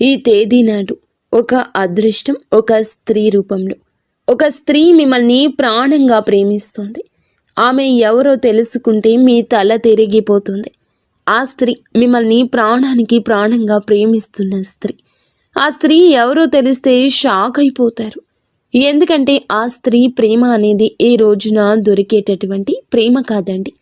ఈ తేదీ నాడు ఒక అదృష్టం ఒక స్త్రీ రూపంలో ఒక స్త్రీ మిమ్మల్ని ప్రాణంగా ప్రేమిస్తుంది. ఆమె ఎవరో తెలుసుకుంటే మీ తల తిరిగిపోతుంది. ఆ స్త్రీ మిమ్మల్ని ప్రాణానికి ప్రాణంగా ప్రేమిస్తున్న స్త్రీ. ఆ స్త్రీ ఎవరో తెలిస్తే షాక్ అయిపోతారు. ఎందుకంటే ఆ స్త్రీ ప్రేమ అనేది ఈ రోజున దొరికేటటువంటి ప్రేమ కాదండి.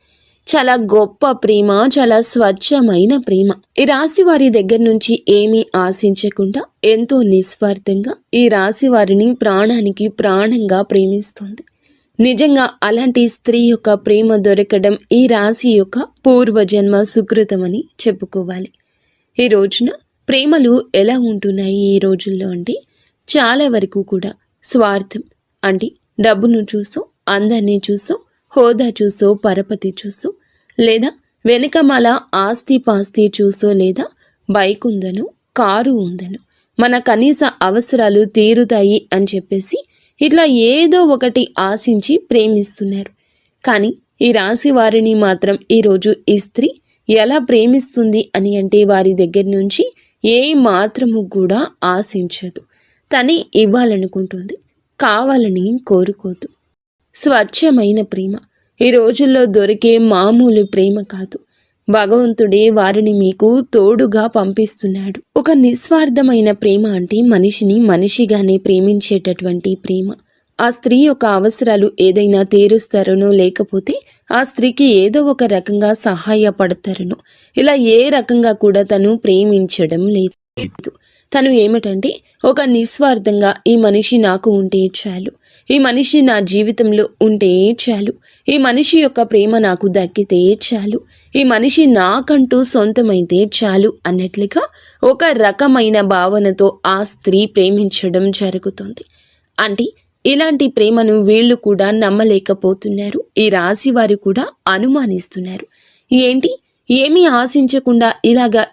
చాలా గొప్ప ప్రేమ, చాలా స్వచ్ఛమైన ప్రేమ. ఈ రాశి వారి దగ్గర నుంచి ఏమీ ఆశించకుండా ఎంతో నిస్వార్థంగా ఈ రాశి వారిని ప్రాణానికి ప్రాణంగా ప్రేమిస్తుంది. నిజంగా అలాంటి స్త్రీ యొక్క ప్రేమ దొరకడం ఈ రాశి యొక్క పూర్వజన్మ సుకృతమని చెప్పుకోవాలి. ఈ రోజున ప్రేమలు ఎలా ఉంటున్నాయి ఈ రోజుల్లో అంటే చాలా వరకు కూడా స్వార్థం అంటే డబ్బును చూసో, అందరినీ చూసో, హోదా చూసో, పరపతి చూసో, లేదా వెనుకమాల ఆస్తి పాస్తి చూసో, లేదా బైక్ ఉందను, కారు ఉందను, మన కనీస అవసరాలు తీరుతాయి అని చెప్పేసి ఇట్లా ఏదో ఒకటి ఆశించి ప్రేమిస్తున్నారు. కానీ ఈ రాశి వారిని మాత్రం ఈరోజు ఈ స్త్రీ ఎలా ప్రేమిస్తుంది అని అంటే వారి దగ్గర నుంచి ఏ మాత్రము కూడా ఆశించదు. తనే ఇవ్వాలనుకుంటుంది, కావాలని కోరుకోదు. స్వచ్ఛమైన ప్రేమ ఈ రోజుల్లో దొరికే మామూలు ప్రేమ కాదు. భగవంతుడే వారిని మీకు తోడుగా పంపిస్తున్నాడు. ఒక నిస్వార్థమైన ప్రేమ అంటే మనిషిని మనిషిగానే ప్రేమించేటటువంటి ప్రేమ. ఆ స్త్రీ యొక్క అవసరాలు ఏదైనా తీరుస్తారనో, లేకపోతే ఆ స్త్రీకి ఏదో ఒక రకంగా సహాయపడతారనో, ఇలా ఏ రకంగా కూడా తను ప్రేమించడం లేదు. తను ఏమిటంటే ఒక నిస్వార్థంగా ఈ మనిషి నాకు ఉంటే చాలు, ఈ మనిషి నా జీవితంలో ఉంటే చాలు, ఈ మనిషి యొక్క ప్రేమ నాకు దక్కితే చాలు, ఈ మనిషి నాకంటూ సొంతమైతే చాలు అన్నట్లుగా ఒక రకమైన భావనతో ఆ స్త్రీ ప్రేమించడం జరుగుతుంది. అంటే ఇలాంటి ప్రేమను వీళ్ళు కూడా నమ్మలేకపోతున్నారు. ఈ రాశి వారు కూడా అనుమానిస్తున్నారు. ఏంటి, ఏమీ ఆశించకుండా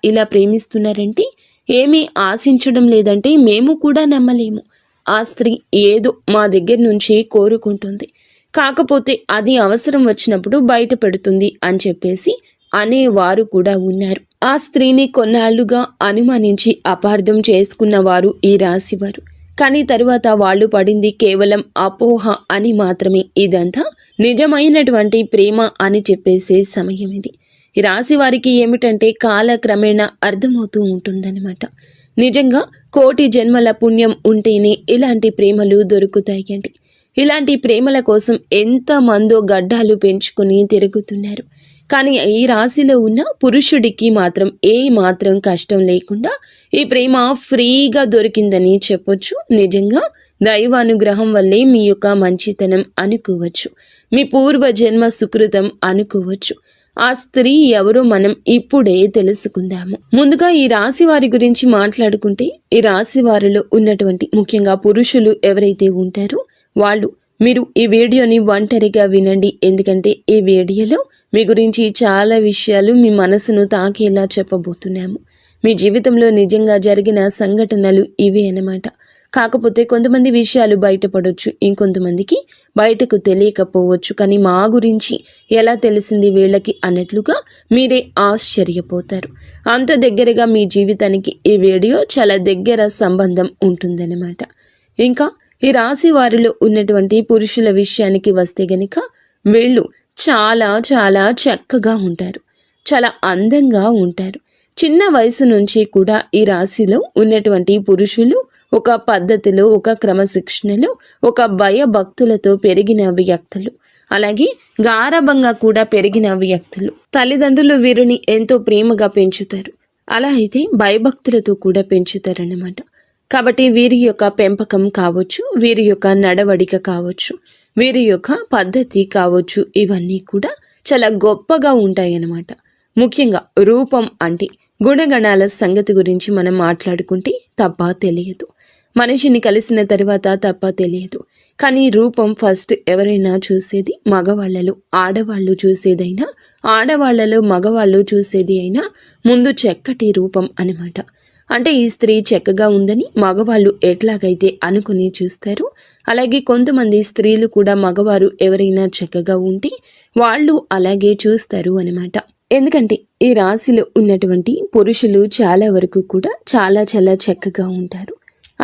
ఇలా ప్రేమిస్తున్నారంటే, ఏమీ ఆశించడం లేదంటే మేము కూడా నమ్మలేము. ఆ స్త్రీ ఏదో మా దగ్గర నుంచి కోరుకుంటుంది, కాకపోతే అది అవసరం వచ్చినప్పుడు బయట పెడుతుంది అని చెప్పేసి అనేవారు కూడా ఉన్నారు. ఆ స్త్రీని కొన్నాళ్లుగా అనుమానించి అపార్థం చేసుకున్నవారు ఈ రాశివారు. కానీ తరువాత వాళ్ళు పడింది కేవలం అపోహ అని మాత్రమే. ఇదంతా నిజమైనటువంటి ప్రేమ అని చెప్పేసే సమయం ఇది. ఈ రాశి వారికి ఏమిటంటే కాలక్రమేణా అర్థమవుతూ ఉంటుందన్నమాట. నిజంగా కోటి జన్మల పుణ్యం ఉంటేనే ఇలాంటి ప్రేమలు దొరుకుతాయండి. ఇలాంటి ప్రేమల కోసం ఎంతమందో గడ్డాలు పెంచుకొని తిరుగుతున్నారు. కానీ ఈ రాశిలో ఉన్న పురుషుడికి మాత్రం ఏ మాత్రం కష్టం లేకుండా ఈ ప్రేమ ఫ్రీగా దొరికిందని చెప్పొచ్చు. నిజంగా దైవానుగ్రహం వల్లే మీ యొక్క మంచితనం అనుకోవచ్చు, మీ పూర్వజన్మ సుకృతం అనుకోవచ్చు. ఆ స్త్రీ ఎవరో మనం ఇప్పుడే తెలుసుకుందాము. ముందుగా ఈ రాశి వారి గురించి మాట్లాడుకుంటే, ఈ రాశి వారిలో ఉన్నటువంటి ముఖ్యంగా పురుషులు ఎవరైతే ఉంటారో వాళ్ళు మీరు ఈ వీడియోని ఒంటరిగా వినండి. ఎందుకంటే ఈ వీడియోలో మీ గురించి చాలా విషయాలు మీ మనసును తాకేలా చెప్పబోతున్నాము. మీ జీవితంలో నిజంగా జరిగిన సంఘటనలు ఇవే అన్నమాట. కాకపోతే కొంతమంది విషయాలు బయటపడవచ్చు, ఇంకొంతమందికి బయటకు తెలియకపోవచ్చు. కానీ మా గురించి ఎలా తెలిసింది వీళ్ళకి అన్నట్లుగా మీరే ఆశ్చర్యపోతారు. అంత దగ్గరగా మీ జీవితానికి ఈ వీడియో చాలా దగ్గర సంబంధం ఉంటుందన్నమాట. ఇంకా ఈ రాశి వారిలో ఉన్నటువంటి పురుషుల విషయానికి వస్తే గనుక వీళ్ళు చాలా చాలా చక్కగా ఉంటారు, చాలా అందంగా ఉంటారు. చిన్న వయసు నుంచి కూడా ఈ రాశిలో ఉన్నటువంటి పురుషులు ఒక పద్ధతిలో, ఒక క్రమశిక్షణలో, ఒక భయభక్తులతో పెరిగిన వ్యక్తులు, అలాగే గారాబంగా కూడా పెరిగిన వ్యక్తులు. తల్లిదండ్రులు వీరిని ఎంతో ప్రేమగా పెంచుతారు, అలా అయితే భయభక్తులతో కూడా పెంచుతారన్నమాట. కాబట్టి వీరి యొక్క పెంపకం కావచ్చు, వీరి యొక్క నడవడిక కావచ్చు, వీరి యొక్క పద్ధతి కావచ్చు, ఇవన్నీ కూడా చాలా గొప్పగా ఉంటాయి అన్నమాట. ముఖ్యంగా రూపం అంటే గుణగణాల సంగతి గురించి మనం మాట్లాడుకుంటే తప్ప తెలియదు. మనిషిని కలిసిన తర్వాత తప్ప తెలియదు. కానీ రూపం ఫస్ట్ ఎవరైనా చూసేది మగవాళ్లలో. ఆడవాళ్ళు చూసేదైనా, ఆడవాళ్లలో మగవాళ్ళు చూసేది అయినా ముందు చక్కటి రూపం అన్నమాట. అంటే ఈ స్త్రీ చక్కగా ఉందని మగవాళ్ళు ఎట్లాగైతే అనుకుని చూస్తారు, అలాగే కొంతమంది స్త్రీలు కూడా మగవారు ఎవరైనా చక్కగా ఉంటే వాళ్ళు అలాగే చూస్తారు అన్నమాట. ఎందుకంటే ఈ రాశిలో ఉన్నటువంటి పురుషులు చాలా వరకు కూడా చాలా చాలా చక్కగా ఉంటారు.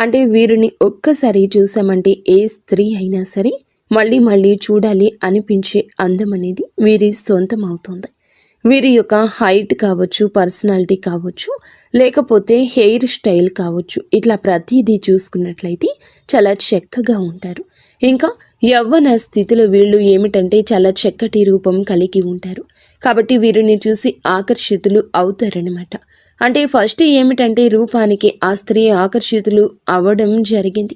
అంటే వీరిని ఒక్కసారి చూసామంటే ఏ స్త్రీ అయినా సరే మళ్ళీ మళ్ళీ చూడాలి అనిపించే అందం అనేది వీరి సొంతం అవుతుంది. వీరి యొక్క హైట్ కావచ్చు, పర్సనాలిటీ కావచ్చు, లేకపోతే హెయిర్ స్టైల్ కావచ్చు, ఇట్లా ప్రతిదీ చూసుకున్నట్లయితే చాలా చక్కగా ఉంటారు. ఇంకా యవ్వన స్థితిలో వీళ్ళు ఏమిటంటే చాలా చక్కటి రూపం కలిగి ఉంటారు. కాబట్టి వీరిని చూసి ఆకర్షితులు అవుతారనమాట. అంటే ఫస్ట్ ఏమిటంటే రూపానికి ఆ స్త్రీ ఆకర్షితులు అవ్వడం జరిగింది.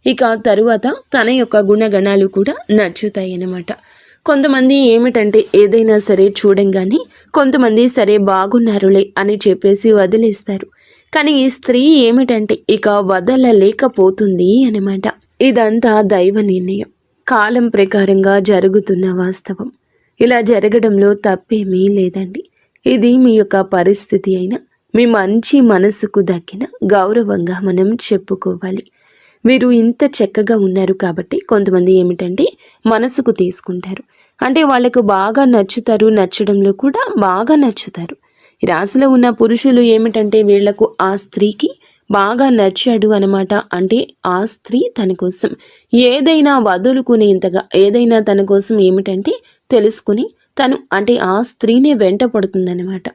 ఇక తరువాత తన యొక్క గుణగణాలు కూడా నచ్చుతాయి అన్నమాట. కొంతమంది ఏమిటంటే ఏదైనా సరే చూడంగానే కొంతమంది సరే బాగున్నారులే అని చెప్పేసి వదిలేస్తారు. కానీ ఈ స్త్రీ ఏమిటంటే ఇక వదలలేకపోతుంది అన్నమాట. ఇదంతా దైవ నిర్ణయం, కాలం ప్రకారంగా జరుగుతున్న వాస్తవం. ఇలా జరగడంలో తప్పేమీ లేదండి. ఇది మీ యొక్క పరిస్థితి అయినా మీ మంచి మనసుకు దక్కిన గౌరవంగా మనం చెప్పుకోవాలి. వీరు ఇంత చక్కగా ఉన్నారు కాబట్టి కొంతమంది ఏమిటంటే మనసుకు తీసుకుంటారు. అంటే వాళ్ళకు బాగా నచ్చుతారు, నచ్చడంలో కూడా బాగా నచ్చుతారు. ఈ రాశిలో ఉన్న పురుషులు ఏమిటంటే వీళ్లకు ఆ స్త్రీకి బాగా నచ్చాడు అనమాట. అంటే ఆ స్త్రీ తన కోసం ఏదైనా వదులుకునేంతగా, ఏదైనా తన కోసం ఏమిటంటే తెలుసుకుని తను అంటే ఆ స్త్రీనే వెంట పడుతుందన్నమాట.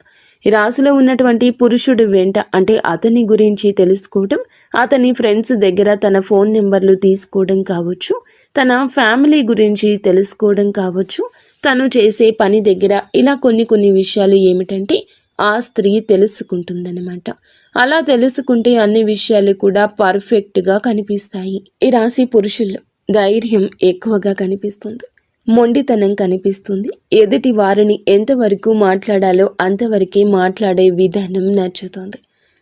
ఈ రాశిలో ఉన్నటువంటి పురుషుడు వెంట అంటే అతని గురించి తెలుసుకోవడం, అతని ఫ్రెండ్స్ దగ్గర తన ఫోన్ నెంబర్లు తీసుకోవడం కావచ్చు, తన ఫ్యామిలీ గురించి తెలుసుకోవడం కావచ్చు, తను చేసే పని దగ్గర ఇలా కొన్ని విషయాలు ఏమిటంటే ఆ స్త్రీ తెలుసుకుంటుందన్నమాట. అలా తెలుసుకుంటే అన్ని విషయాలు కూడా పర్ఫెక్ట్గా కనిపిస్తాయి. ఈ రాశి పురుషుల్లో ధైర్యం ఎక్కువగా కనిపిస్తుంది, మొండితనం కనిపిస్తుంది. ఎదుటి వారిని ఎంతవరకు మాట్లాడాలో అంతవరకే మాట్లాడే విధానం నచ్చుతుంది.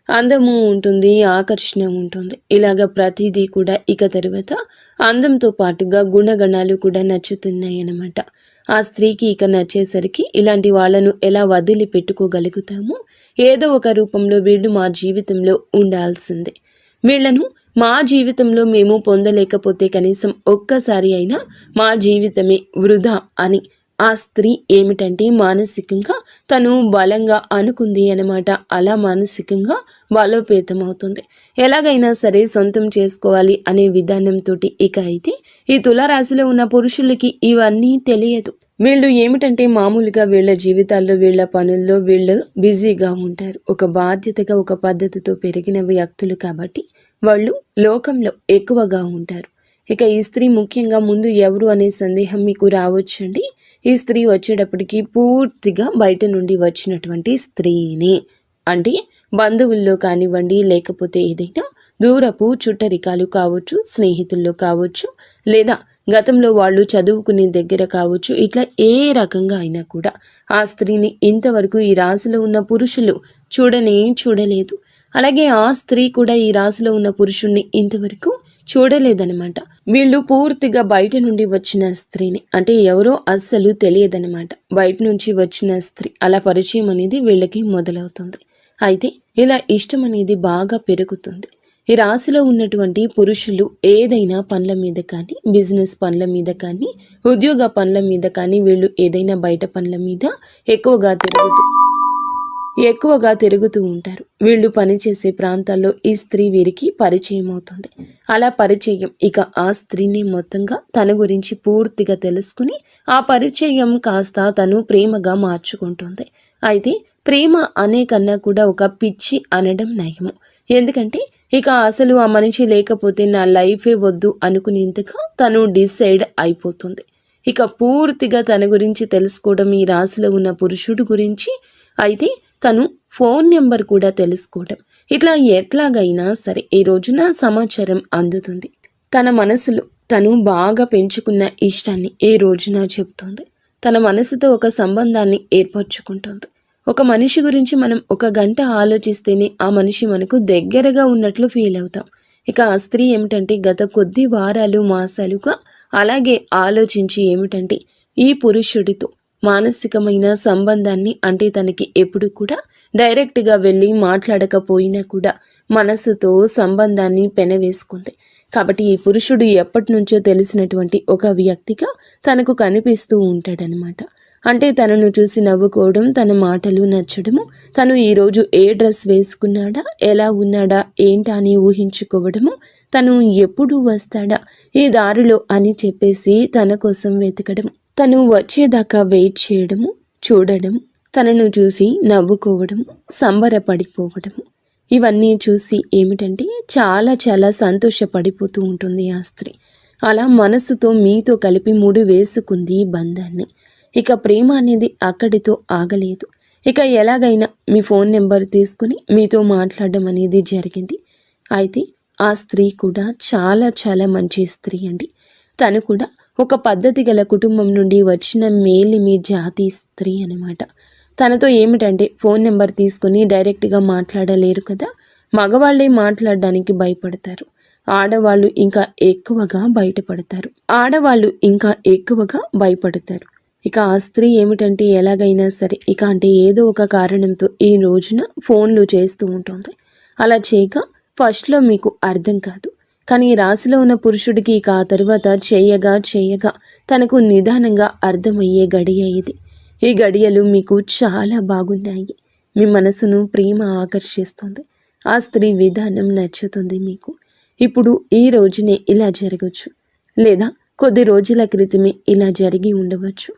అందము ఉంటుంది, ఆకర్షణ ఉంటుంది. ఇలాగ ప్రతిదీ కూడా ఇక తరువాత అందంతో పాటుగా గుణగణాలు కూడా నచ్చుతున్నాయి అన్నమాట. ఆ స్త్రీకి ఇక నచ్చేసరికి ఇలాంటి వాళ్ళను ఎలా వదిలిపెట్టుకోగలుగుతామో, ఏదో ఒక రూపంలో వీళ్ళు మా జీవితంలో ఉండాల్సిందే. వీళ్లను మా జీవితంలో మేము పొందలేకపోతే కనీసం ఒక్కసారి అయినా మా జీవితమే వృధా అని ఆ స్త్రీ ఏమిటంటే మానసికంగా తను బలంగా అనుకుంది అన్నమాట. అలా మానసికంగా బలోపేతం అవుతుంది. ఎలాగైనా సరే సొంతం చేసుకోవాలి అనే విధానంతో ఇక అయితే ఈ తులారాశిలో ఉన్న పురుషులకి ఇవన్నీ తెలియదు. వీళ్ళు ఏమిటంటే మామూలుగా వీళ్ళ జీవితాల్లో, వీళ్ళ పనుల్లో వీళ్ళు బిజీగా ఉంటారు. ఒక బాధ్యతగా, ఒక పద్ధతితో పెరిగిన వ్యక్తులు కాబట్టి వాళ్ళు లోకంలో ఎక్కువగా ఉంటారు. ఇక ఈ స్త్రీ ముఖ్యంగా ముందు ఎవరు అనే సందేహం మీకు రావచ్చండి. ఈ స్త్రీ వచ్చేటప్పటికి పూర్తిగా బయట నుండి వచ్చినటువంటి స్త్రీని, అంటే బంధువుల్లో కానివ్వండి, లేకపోతే ఏదైనా దూరపు చుట్టరికాలు కావచ్చు, స్నేహితుల్లో కావచ్చు, లేదా గతంలో వాళ్ళు చదువుకునే దగ్గర కావచ్చు, ఇట్లా ఏ రకంగా అయినా కూడా ఆ స్త్రీని ఇంతవరకు ఈ రాశిలో ఉన్న పురుషులు చూడలేదు. అలాగే ఆ స్త్రీ కూడా ఈ రాశిలో ఉన్న పురుషుణ్ణి ఇంతవరకు చూడలేదనమాట. వీళ్ళు పూర్తిగా బయట నుండి వచ్చిన స్త్రీని, అంటే ఎవరో అస్సలు తెలియదనమాట. బయట నుంచి వచ్చిన స్త్రీ అలా పరిచయం అనేది వీళ్ళకి మొదలవుతుంది. అయితే ఇలా ఇష్టం అనేది బాగా పెరుగుతుంది. ఈ రాశిలో ఉన్నటువంటి పురుషులు ఏదైనా పనుల మీద కానీ, బిజినెస్ పనుల మీద కానీ, ఉద్యోగ పనుల మీద కానీ, వీళ్ళు ఏదైనా బయట పనుల మీద ఎక్కువగా తిరుగుతూ ఉంటారు. వీళ్ళు పనిచేసే ప్రాంతాల్లో ఈ స్త్రీ వీరికి పరిచయం అవుతుంది. అలా పరిచయం ఇక ఆ స్త్రీని మొత్తంగా తన గురించి పూర్తిగా తెలుసుకుని ఆ పరిచయం కాస్త తను ప్రేమగా మార్చుకుంటుంది. అయితే ప్రేమ అనే కన్నా కూడా ఒక పిచ్చి అనడం నయము. ఎందుకంటే ఇక అసలు ఆ మనిషి లేకపోతే నా లైఫే వద్దు అనుకునేంతగా తను డిసైడ్ అయిపోతుంది. ఇక పూర్తిగా తన గురించి తెలుసుకోవడం ఈ రాశిలో ఉన్న పురుషుడు గురించి, అయితే తను ఫోన్ నెంబర్ కూడా తెలుసుకోవడం, ఇట్లా ఎట్లాగైనా సరే ఈ రోజున సమాచారం అందుతుంది. తన మనసులో తను బాగా పెంచుకున్న ఇష్టాన్ని ఈ రోజున చెప్తుంది. తన మనసుతో ఒక సంబంధాన్ని ఏర్పరచుకుంటుంది. ఒక మనిషి గురించి మనం ఒక గంట ఆలోచిస్తేనే ఆ మనిషి మనకు దగ్గరగా ఉన్నట్లు ఫీల్ అవుతాం. ఇక ఆ స్త్రీ ఏమిటంటే గత కొద్ది వారాలు, మాసాలుగా అలాగే ఆలోచించి ఏమిటంటే ఈ పురుషుడితో మానసికమైన సంబంధాన్ని, అంటే తనకి ఎప్పుడు కూడా డైరెక్ట్గా వెళ్ళి మాట్లాడకపోయినా కూడా మనసుతో సంబంధాన్ని పెనవేసుకుంది. కాబట్టి ఈ పురుషుడు ఎప్పటి నుంచో తెలిసినటువంటి ఒక వ్యక్తిగా తనకు కనిపిస్తూ ఉంటాడనమాట. అంటే తనను చూసి నవ్వుకోవడం, తన మాటలు నచ్చడము, తను ఈరోజు ఏ డ్రెస్ వేసుకున్నాడా, ఎలా ఉన్నాడా, ఏంటా అని ఊహించుకోవడము, తను ఎప్పుడు వస్తాడా ఈ దారిలో అని చెప్పేసి తన కోసం వెతకడము, తను వచ్చేదాకా వెయిట్ చేయడము, చూడడము, తనను చూసి నవ్వుకోవడము, సంబరపడిపోవడము, ఇవన్నీ చూసి ఏమిటంటే చాలా చాలా సంతోషపడిపోతూ ఉంటుంది ఆ స్త్రీ. అలా మనసుతో మీతో కలిపి ముడి వేసుకుంది ఈ బంధాన్ని. ఇక ప్రేమ అనేది అక్కడితో ఆగలేదు. ఇక ఎలాగైనా మీ ఫోన్ నెంబర్ తీసుకుని మీతో మాట్లాడడం అనేది జరిగింది. అయితే ఆ స్త్రీ కూడా చాలా చాలా మంచి స్త్రీ అండి. తను కూడా ఒక పద్ధతి గల కుటుంబం నుండి వచ్చిన మేలిమి జాతి స్త్రీ అన్నమాట. తనతో ఏమిటంటే ఫోన్ నెంబర్ తీసుకుని డైరెక్ట్గా మాట్లాడలేరు కదా, మగవాళ్ళే మాట్లాడడానికి భయపడతారు, ఆడవాళ్ళు ఇంకా ఎక్కువగా భయపడతారు. ఇక ఆ స్త్రీ ఏమిటంటే ఎలాగైనా సరే ఇక అంటే ఏదో ఒక కారణంతో ఈ రోజున ఫోన్లు చేస్తూ ఉంటుంది. అలా చేయక ఫస్ట్లో మీకు అర్థం కాదు, కానీ రాశిలో ఉన్న పురుషుడికి ఇక ఆ తరువాత చేయగా తనకు నిదానంగా అర్థమయ్యే గడియ ఇది. ఈ గడియలు మీకు చాలా బాగున్నాయి. మీ మనసును ప్రేమ ఆకర్షిస్తుంది. ఆ స్త్రీ విధానం నచ్చుతుంది మీకు. ఇప్పుడు ఈ రోజునే ఇలా జరగచ్చు, లేదా కొద్ది రోజుల క్రితమే ఇలా జరిగి ఉండవచ్చు.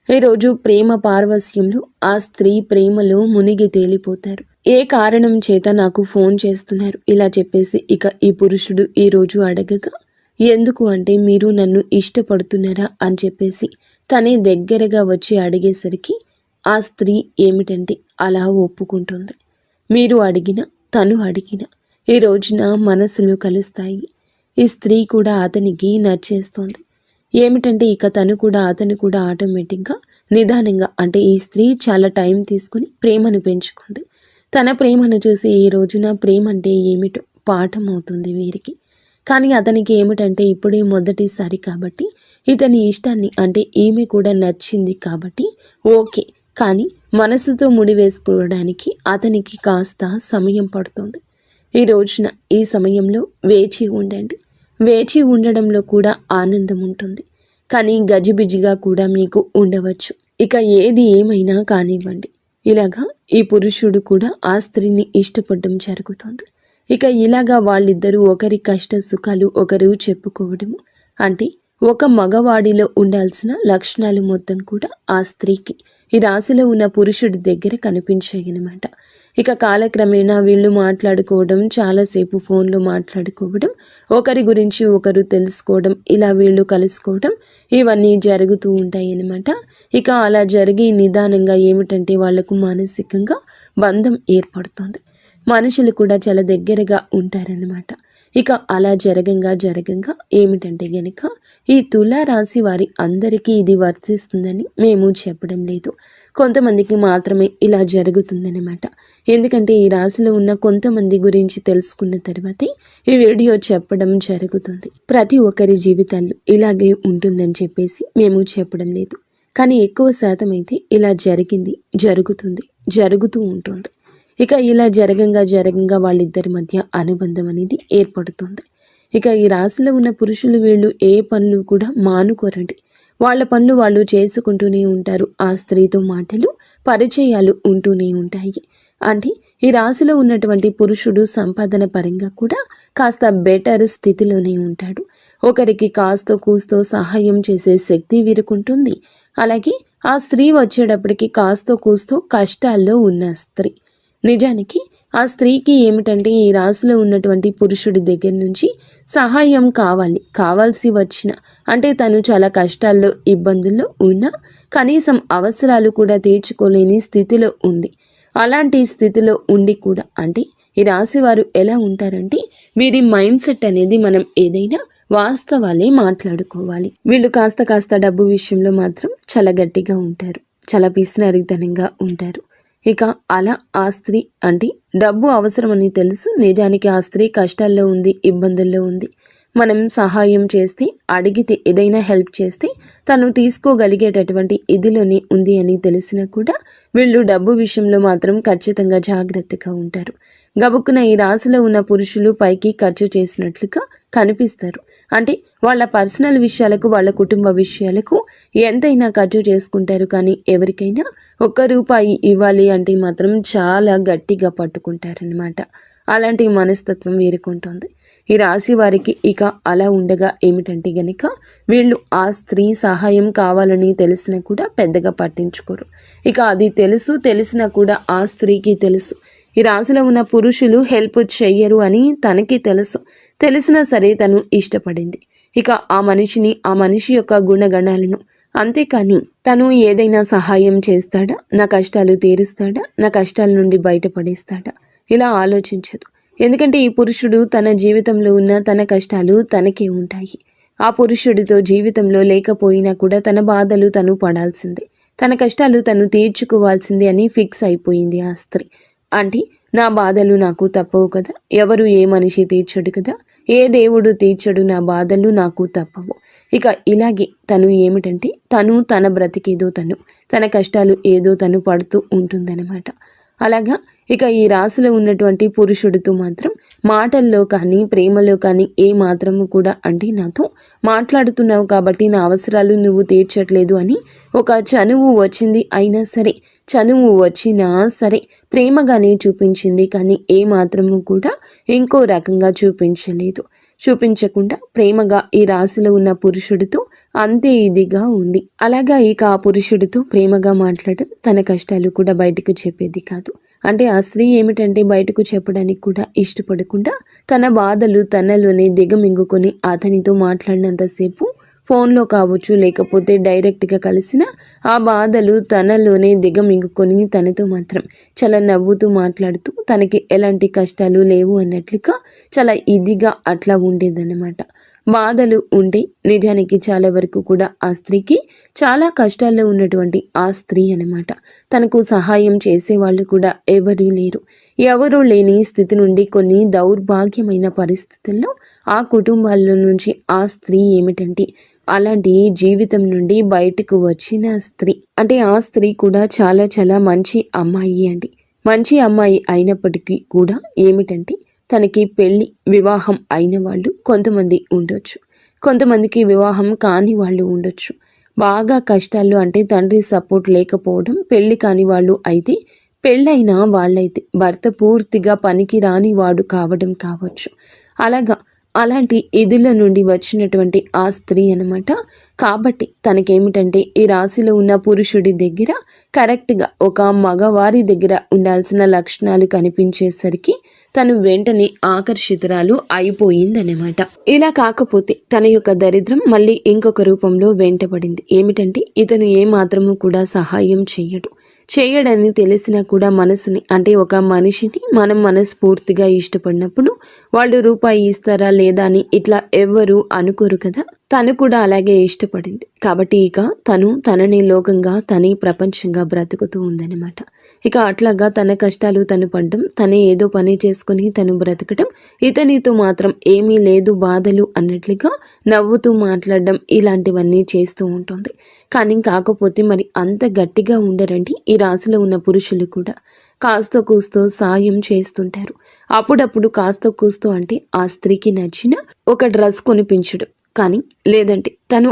ఈరోజు ప్రేమ పారవస్యంలో ఆ స్త్రీ ప్రేమలో మునిగి తేలిపోతారు. ఏ కారణం చేత నాకు ఫోన్ చేస్తున్నారు ఇలా చెప్పేసి ఇక ఈ పురుషుడు ఈరోజు అడగగా, ఎందుకు అంటే మీరు నన్ను ఇష్టపడుతున్నారా అని చెప్పేసి తనే దగ్గరగా వచ్చి అడిగేసరికి ఆ స్త్రీ ఏమిటంటే అలా ఒప్పుకుంటుంది. మీరు అడిగిన తను అడిగిన ఈ రోజున మనసులు కలుస్తాయి. ఈ స్త్రీ కూడా అతనికి నచ్చేస్తోంది. ఏమిటంటే ఇక తను కూడా అతను కూడా ఆటోమేటిక్గా నిదానంగా అంటే ఈ స్త్రీ చాలా టైం తీసుకుని ప్రేమను పెంచుకుంది. తన ప్రేమను చూసి ఈ రోజున ప్రేమ అంటే ఏమిటో పాఠం అవుతుంది వీరికి. కానీ అతనికి ఏమిటంటే ఇప్పుడే మొదటిసారి కాబట్టి ఇతని ఇష్టాన్ని అంటే ఈమె కూడా నచ్చింది కాబట్టి ఓకే, కానీ మనసుతో ముడివేసుకోవడానికి అతనికి కాస్త సమయం పడుతుంది. ఈ రోజున ఈ సమయంలో వేచి ఉండండి. వేచి ఉండడంలో కూడా ఆనందం ఉంటుంది, కానీ గజిబిజిగా కూడా మీకు ఉండవచ్చు. ఇక ఏది ఏమైనా కానివ్వండి, ఇలాగా ఈ పురుషుడు కూడా ఆ స్త్రీని ఇష్టపడడం జరుగుతుంది. ఇక ఇలాగా వాళ్ళిద్దరూ ఒకరి కష్ట సుఖాలు ఒకరు చెప్పుకోవడము, అంటే ఒక మగవాడిలో ఉండాల్సిన లక్షణాలు మొత్తం కూడా ఆ స్త్రీకి ఈ రాశిలో ఉన్న పురుషుడి దగ్గర కనిపించాయన్నమాట. ఇక కాలక్రమేణా వీళ్ళు మాట్లాడుకోవడం, చాలాసేపు ఫోన్లో మాట్లాడుకోవడం, ఒకరి గురించి ఒకరు తెలుసుకోవడం, ఇలా వీళ్ళు కలుసుకోవడం, ఇవన్నీ జరుగుతూ ఉంటాయి అన్నమాట. ఇక అలా జరిగి నిదానంగా ఏమిటంటే వాళ్లకు మానసికంగా బంధం ఏర్పడుతుంది. మనుషులు కూడా చాలా దగ్గరగా ఉంటారన్నమాట. ఇక అలా జరగంగా ఏమిటంటే గనుక ఈ తులారాశి వారి అందరికీ ఇది వర్తిస్తుందని మేము చెప్పడం లేదు, కొంతమందికి మాత్రమే ఇలా జరుగుతుందన్నమాట. ఎందుకంటే ఈ రాశిలో ఉన్న కొంతమంది గురించి తెలుసుకున్న తర్వాతే ఈ వీడియో చెప్పడం జరుగుతుంది. ప్రతి ఒక్కరి జీవితాల్లో ఇలాగే ఉంటుందని చెప్పేసి మేము చెప్పడం లేదు, కానీ ఎక్కువ శాతం అయితే ఇలా జరుగుతూ ఉంటుంది. ఇక ఇలా జరగంగా వాళ్ళిద్దరి మధ్య అనుబంధం అనేది ఏర్పడుతుంది. ఇక ఈ రాశిలో ఉన్న పురుషులు వీళ్ళు ఏ పనులు కూడా మానుకోరండి. వాళ్ళ పనులు వాళ్ళు చేసుకుంటూనే ఉంటారు. ఆ స్త్రీతో మాటలు పరిచయాలు ఉంటూనే ఉంటాయి. అంటే ఈ రాశిలో ఉన్నటువంటి పురుషుడు సంపాదన పరంగా కూడా కాస్త బెటర్ స్థితిలోనే ఉంటాడు. ఒకరికి కాస్తో కూస్తో సహాయం చేసే శక్తి వీరుకుంటుంది. అలాగే ఆ స్త్రీ వచ్చేటప్పటికి కాస్తో కూస్తో కష్టాల్లో ఉన్న స్త్రీ. నిజానికి ఆ స్త్రీకి ఏమిటంటే ఈ రాశిలో ఉన్నటువంటి పురుషుడి దగ్గర నుంచి సహాయం కావాల్సి వచ్చిన, అంటే తను చాలా కష్టాల్లో ఇబ్బందుల్లో ఉన్నా కనీసం అవసరాలు కూడా తీర్చుకోలేని స్థితిలో ఉంది. అలాంటి స్థితిలో ఉండి కూడా అంటే ఈ రాశి వారు ఎలా ఉంటారంటే వీరి మైండ్ సెట్ అనేది మనం ఏదైనా వాస్తవాలే మాట్లాడుకోవాలి. వీళ్ళు కాస్త డబ్బు విషయంలో మాత్రం చాలా గట్టిగా ఉంటారు, చాలా పిసినారితనంగా ఉంటారు. ఇక అలా ఆ స్త్రీ అంటే డబ్బు అవసరమని తెలుసు, నిజానికి ఆ స్త్రీ కష్టాల్లో ఉంది, ఇబ్బందుల్లో ఉంది. మనం సహాయం చేస్తే, అడిగితే, ఏదైనా హెల్ప్ చేస్తే తను తీసుకోగలిగేటటువంటి ఇదిలోనే ఉంది అని తెలిసినా కూడా వీళ్ళు డబ్బు విషయంలో మాత్రం ఖచ్చితంగా జాగ్రత్తగా ఉంటారు. గబుక్కున ఈ రాశిలో ఉన్న పురుషులు పైకి ఖర్చు చేసినట్లుగా కనిపిస్తారు, అంటే వాళ్ళ పర్సనల్ విషయాలకు, వాళ్ళ కుటుంబ విషయాలకు ఎంతైనా ఖర్చు చేసుకుంటారు. కానీ ఎవరికైనా ₹1 ఇవ్వాలి అంటే మాత్రం చాలా గట్టిగా పట్టుకుంటారనమాట. అలాంటి మనస్తత్వం వీరికుంటుంది. ఈ రాశి వారికి ఇక అలా ఉండగా ఏమిటంటే గనుక వీళ్ళు ఆ స్త్రీ సహాయం కావాలని తెలిసినా కూడా పెద్దగా పట్టించుకోరు. ఇక అది తెలిసినా కూడా ఆ స్త్రీకి తెలుసు ఈ రాశిలో ఉన్న పురుషులు హెల్ప్ చెయ్యరు అని తనకి తెలిసినా సరే తను ఇష్టపడింది ఇక ఆ మనిషి యొక్క గుణగణాలను. అంతేకాని తను ఏదైనా సహాయం చేస్తాడా, నా కష్టాలు తీరుస్తాడా, నా కష్టాల నుండి బయటపడేస్తాడా ఇలా ఆలోచించదు. ఎందుకంటే ఈ పురుషుడు తన జీవితంలో ఉన్న తన కష్టాలు తనకే ఉంటాయి. ఆ పురుషుడితో జీవితంలో లేకపోయినా కూడా తన బాధలు తను పడాల్సిందే, తన కష్టాలు తను తీర్చుకోవాల్సిందే అని ఫిక్స్ అయిపోయింది ఆ స్త్రీ. అంటే నా బాధలు నాకు తప్పవు కదా, ఎవరు ఏ మనిషి తీర్చడు కదా, ఏ దేవుడు తీర్చడు నా బాధలు నాకు తప్పవు. ఇక ఇలాగే తను ఏమిటంటే తను తన బ్రతికేదో తన కష్టాలు ఏదో తను పడుతూ ఉంటుందన్నమాట. అలాగా ఇక ఈ రాశిలో ఉన్నటువంటి పురుషుడితో మాత్రం మాటల్లో కానీ ప్రేమలో కానీ ఏ మాత్రము కూడా అంటే నాతో మాట్లాడుతున్నావు కాబట్టి నా అవసరాలు నువ్వు తీర్చట్లేదు అని ఒక చనువు వచ్చినా సరే ప్రేమగానే చూపించింది. కానీ ఏ మాత్రము కూడా ఇంకో రకంగా చూపించకుండా ప్రేమగా ఈ రాశిలో ఉన్న పురుషుడితో అంతే ఇదిగా ఉంది. అలాగా ఇక ఆ పురుషుడితో ప్రేమగా మాట్లాడటం, తన కష్టాలు కూడా బయటకు చెప్పేది కాదు. అంటే ఆ స్త్రీ ఏమిటంటే బయటకు చెప్పడానికి కూడా ఇష్టపడకుండా తన బాధలు తనలోనే దిగమింగుకొని అతనితో మాట్లాడినంతసేపు ఫోన్లో కావచ్చు లేకపోతే డైరెక్ట్గా కలిసిన ఆ బాధలు తనలోనే దిగమింగుకొని తనతో మాత్రం చాలా నవ్వుతూ మాట్లాడుతూ తనకి ఎలాంటి కష్టాలు లేవు అన్నట్లుగా చాలా ఇదిగా అట్లా ఉండేదన్నమాట. బాధలు ఉంటే నిజానికి చాలా వరకు కూడా ఆ స్త్రీకి చాలా కష్టాల్లో ఉన్నటువంటి ఆ స్త్రీ అన్నమాట. తనకు సహాయం చేసేవాళ్ళు కూడా ఎవరూ లేని స్థితి నుండి కొన్ని దౌర్భాగ్యమైన పరిస్థితుల్లో ఆ కుటుంబాల నుంచి ఆ స్త్రీ ఏమిటంటే అలాంటి జీవితం నుండి బయటకు వచ్చిన స్త్రీ. అంటే ఆ స్త్రీ కూడా చాలా చాలా మంచి అమ్మాయి అయినప్పటికీ కూడా ఏమిటంటే తనకి వివాహం అయిన వాళ్ళు కొంతమంది ఉండొచ్చు, కొంతమందికి వివాహం కాని వాళ్ళు ఉండొచ్చు. బాగా కష్టాల్లో అంటే తండ్రి సపోర్ట్ లేకపోవడం, పెళ్లి కాని వాళ్ళు అయితే, పెళ్ళైన వాళ్ళైతే భర్త పూర్తిగా పనికి రాని వాడు కావడం కావచ్చు. అలాంటి ఇదిల నుండి వచ్చినటువంటి ఆ స్త్రీ అన్నమాట. కాబట్టి తనకేమిటంటే ఈ రాశిలో ఉన్న పురుషుడి దగ్గర కరెక్ట్గా ఒక మగవారి దగ్గర ఉండాల్సిన లక్షణాలు కనిపించేసరికి తను వెంటనే ఆకర్షితురాలు అయిపోయిందన్నమాట. ఇలా కాకపోతే తన యొక్క దరిద్రం మళ్ళీ ఇంకొక రూపంలో వెంటబడింది. ఏమిటంటే ఇతను ఏమాత్రము కూడా సహాయం చేయడని తెలిసినా కూడా మనసుని అంటే ఒక మనిషిని మనం మనస్ఫూర్తిగా ఇష్టపడినప్పుడు వాళ్ళు రూపాయి ఇస్తారా లేదా అని ఇట్లా ఎవ్వరూ అనుకోరు కదా. తను కూడా అలాగే ఇష్టపడింది కాబట్టి ఇక తనని లోకంగా తనే ప్రపంచంగా బ్రతుకుతూ ఉందన్నమాట. ఇక అట్లాగా తన కష్టాలు తను పడడం, తనే ఏదో పని చేసుకుని తను బ్రతకడం, ఇతనితో మాత్రం ఏమీ లేదు బాధలు అన్నట్లుగా నవ్వుతూ మాట్లాడడం ఇలాంటివన్నీ చేస్తూ ఉంటుంది. కానీ కాకపోతే మరి అంత గట్టిగా ఉండరండి ఈ రాశిలో ఉన్న పురుషులు కూడా. కాస్తో కూస్తో సాయం చేస్తుంటారు. అప్పుడప్పుడు కాస్తో కూస్తో అంటే ఆ స్త్రీకి నచ్చిన ఒక డ్రెస్ కొనిపించడం కానీ, లేదంటే తను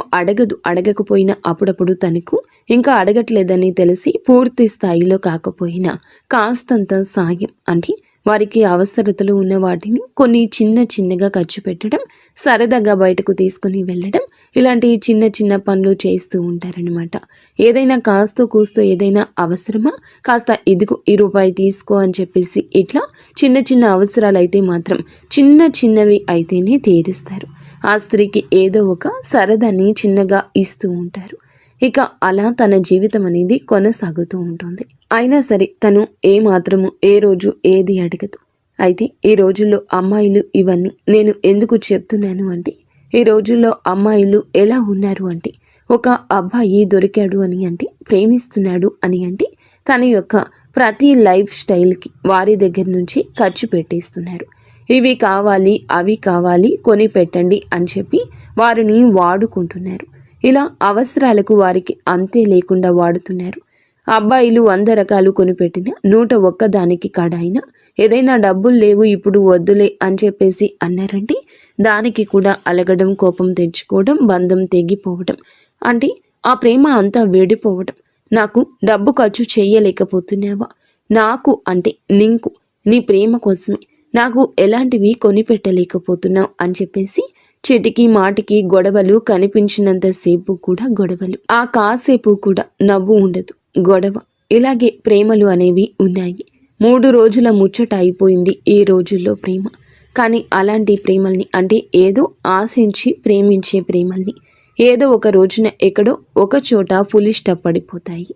అడగకపోయినా అప్పుడప్పుడు తనకు ఇంకా అడగట్లేదని తెలిసి పూర్తి స్థాయిలో కాకపోయినా కాస్తంత సాయం అంటే వారికి అవసరతలు ఉన్న వాటిని కొన్ని చిన్నగా ఖర్చు పెట్టడం, సరదాగా బయటకు తీసుకుని వెళ్ళడం, ఇలాంటి చిన్న పనులు చేస్తూ ఉంటారనమాట. ఏదైనా కాస్తో కూస్తో ఏదైనా అవసరమా, కాస్త ఇదిగో ₹1 తీసుకో అని చెప్పేసి ఇట్లా చిన్న అవసరాలు అయితే మాత్రం చిన్నవి అయితేనే తీరుస్తారు. ఆ స్త్రీకి ఏదో ఒక సరదాని చిన్నగా ఇస్తూ ఉంటారు. ఇక అలా తన జీవితం అనేది కొనసాగుతూ ఉంటుంది. అయినా సరే తను ఏమాత్రము ఏ రోజు ఏది అడగదు. అయితే ఈ రోజుల్లో అమ్మాయిలు ఇవన్నీ నేను ఎందుకు చెప్తున్నాను అంటే, ఈ రోజుల్లో అమ్మాయిలు ఎలా ఉన్నారు అంటే, ఒక అబ్బాయి దొరికాడు అని అంటే, ప్రేమిస్తున్నాడు అని అంటే తన యొక్క ప్రతి లైఫ్ స్టైల్కి వారి దగ్గర నుంచి ఖర్చు పెట్టేస్తున్నారు. ఇవి కావాలి అవి కావాలి కొని పెట్టండి అని చెప్పి వారిని వాడుకుంటున్నారు. ఇలా అవసరాలకు వారికి అంతే లేకుండా వాడుతున్నారు. అబ్బాయిలు 100 రకాలు కొనిపెట్టిన 101 దానికి కడాయిన ఏదైనా డబ్బులు లేవు ఇప్పుడు వద్దులే అని చెప్పేసి అన్నారంటే దానికి కూడా అలగడం, కోపం తెచ్చుకోవడం, బంధం తెగిపోవడం, అంటే ఆ ప్రేమ అంతా వేడిపోవడం. నాకు డబ్బు ఖర్చు చేయలేకపోతున్నావా, నాకు అంటే నీకు నీ ప్రేమ కోసమే నాకు ఎలాంటివి కొనిపెట్టలేకపోతున్నావు అని చెప్పేసి చిటికి మాటికి గొడవలు, కనిపించినంతసేపు కూడా గొడవలు, ఆ కాసేపు కూడా నవ్వు ఉండదు, గొడవ. ఇలాగే ప్రేమలు అనేవి ఉన్నాయి. 3 రోజుల ముచ్చట అయిపోయింది ఈ రోజుల్లో ప్రేమ. కానీ అలాంటి ప్రేమల్ని, అంటే ఏదో ఆశించి ప్రేమించే ప్రేమల్ని ఏదో ఒక రోజున ఎక్కడో ఒక చోట ఫుల్ స్టాప్ పడిపోతాయి.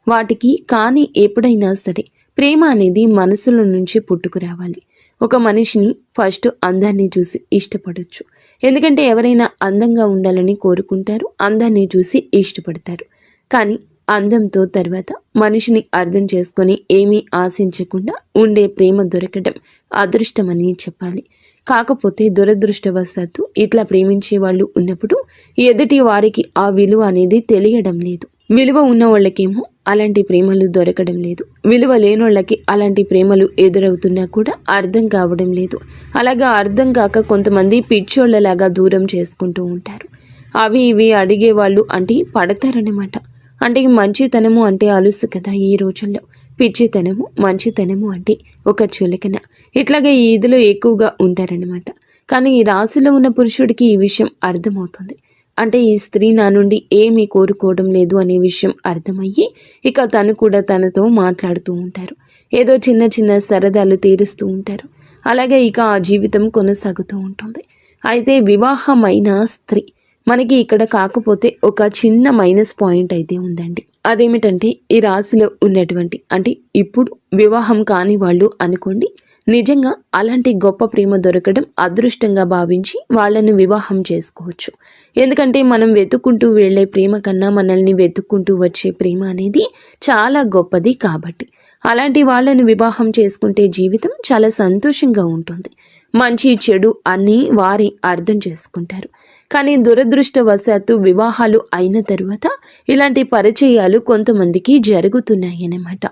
వాటికి కానీ ఎప్పుడైనా సరే ప్రేమ అనేది మనసులో నుంచి పుట్టుకురావాలి. ఒక మనిషిని ఫస్ట్ అందాన్ని చూసి ఇష్టపడొచ్చు. ఎందుకంటే ఎవరైనా అందంగా ఉండాలని కోరుకుంటారు, అందాన్ని చూసి ఇష్టపడతారు. కానీ అందంతో తర్వాత మనిషిని అర్థం చేసుకొని ఏమీ ఆశించకుండా ఉండే ప్రేమ దొరకడం అదృష్టమని చెప్పాలి. కాకపోతే దురదృష్టవశాత్తు ఇట్లా ప్రేమించే వాళ్ళు ఉన్నప్పుడు ఎదుటి వారికి ఆ విలువ అనేది తెలియడం లేదు. విలువ ఉన్న వాళ్ళకేమో అలాంటి ప్రేమలు దొరకడం లేదు. విలువ లేనోళ్ళకి అలాంటి ప్రేమలు ఎదురవుతున్నా కూడా అర్థం కావడం లేదు. అలాగా అర్థం కాక కొంతమంది పిచ్చోళ్ళలాగా దూరం చేసుకుంటూ ఉంటారు. అవి ఇవి అడిగేవాళ్ళు అంటే పడతారన్నమాట. అంటే మంచితనము అంటే అలుసు కదా ఈ రోజుల్లో. పిచ్చితనము, మంచితనము అంటే ఒక చులకన. ఇట్లాగే ఈ ఇదిలో ఎక్కువగా ఉంటారన్నమాట. కానీ ఈ రాశిలో ఉన్న పురుషుడికి ఈ విషయం అర్థమవుతుంది. అంటే ఈ స్త్రీ నా నుండి ఏమీ కోరుకోవడం లేదు అనే విషయం అర్థమయ్యి ఇక తను కూడా తనతో మాట్లాడుతూ ఉంటారు. ఏదో చిన్న చిన్న సరదాలు తీరుస్తూ ఉంటారు. అలాగే ఇక ఆ జీవితం కొనసాగుతూ ఉంటుంది. అయితే వివాహమైన స్త్రీ మనకి ఇక్కడ కాకపోతే ఒక చిన్న మైనస్ పాయింట్ అయితే ఉందండి. అదేమిటంటే ఈ రాశిలో ఉన్నటువంటి, అంటే ఇప్పుడు వివాహం కాని వాళ్ళు అనుకోండి, నిజంగా అలాంటి గొప్ప ప్రేమ దొరకడం అదృష్టంగా భావించి వాళ్ళను వివాహం చేసుకోవచ్చు. ఎందుకంటే మనం వెతుక్కుంటూ వెళ్ళే ప్రేమ కన్నా మనల్ని వెతుక్కుంటూ వచ్చే ప్రేమ అనేది చాలా గొప్పది. కాబట్టి అలాంటి వాళ్ళను వివాహం చేసుకుంటే జీవితం చాలా సంతోషంగా ఉంటుంది. మంచి చెడు అన్నీ వారి అర్థం చేసుకుంటారు. కానీ దురదృష్టవశాత్తు వివాహాలు అయిన తరువాత ఇలాంటి పరిచయాలు కొంతమందికి జరుగుతున్నాయి అన్నమాట.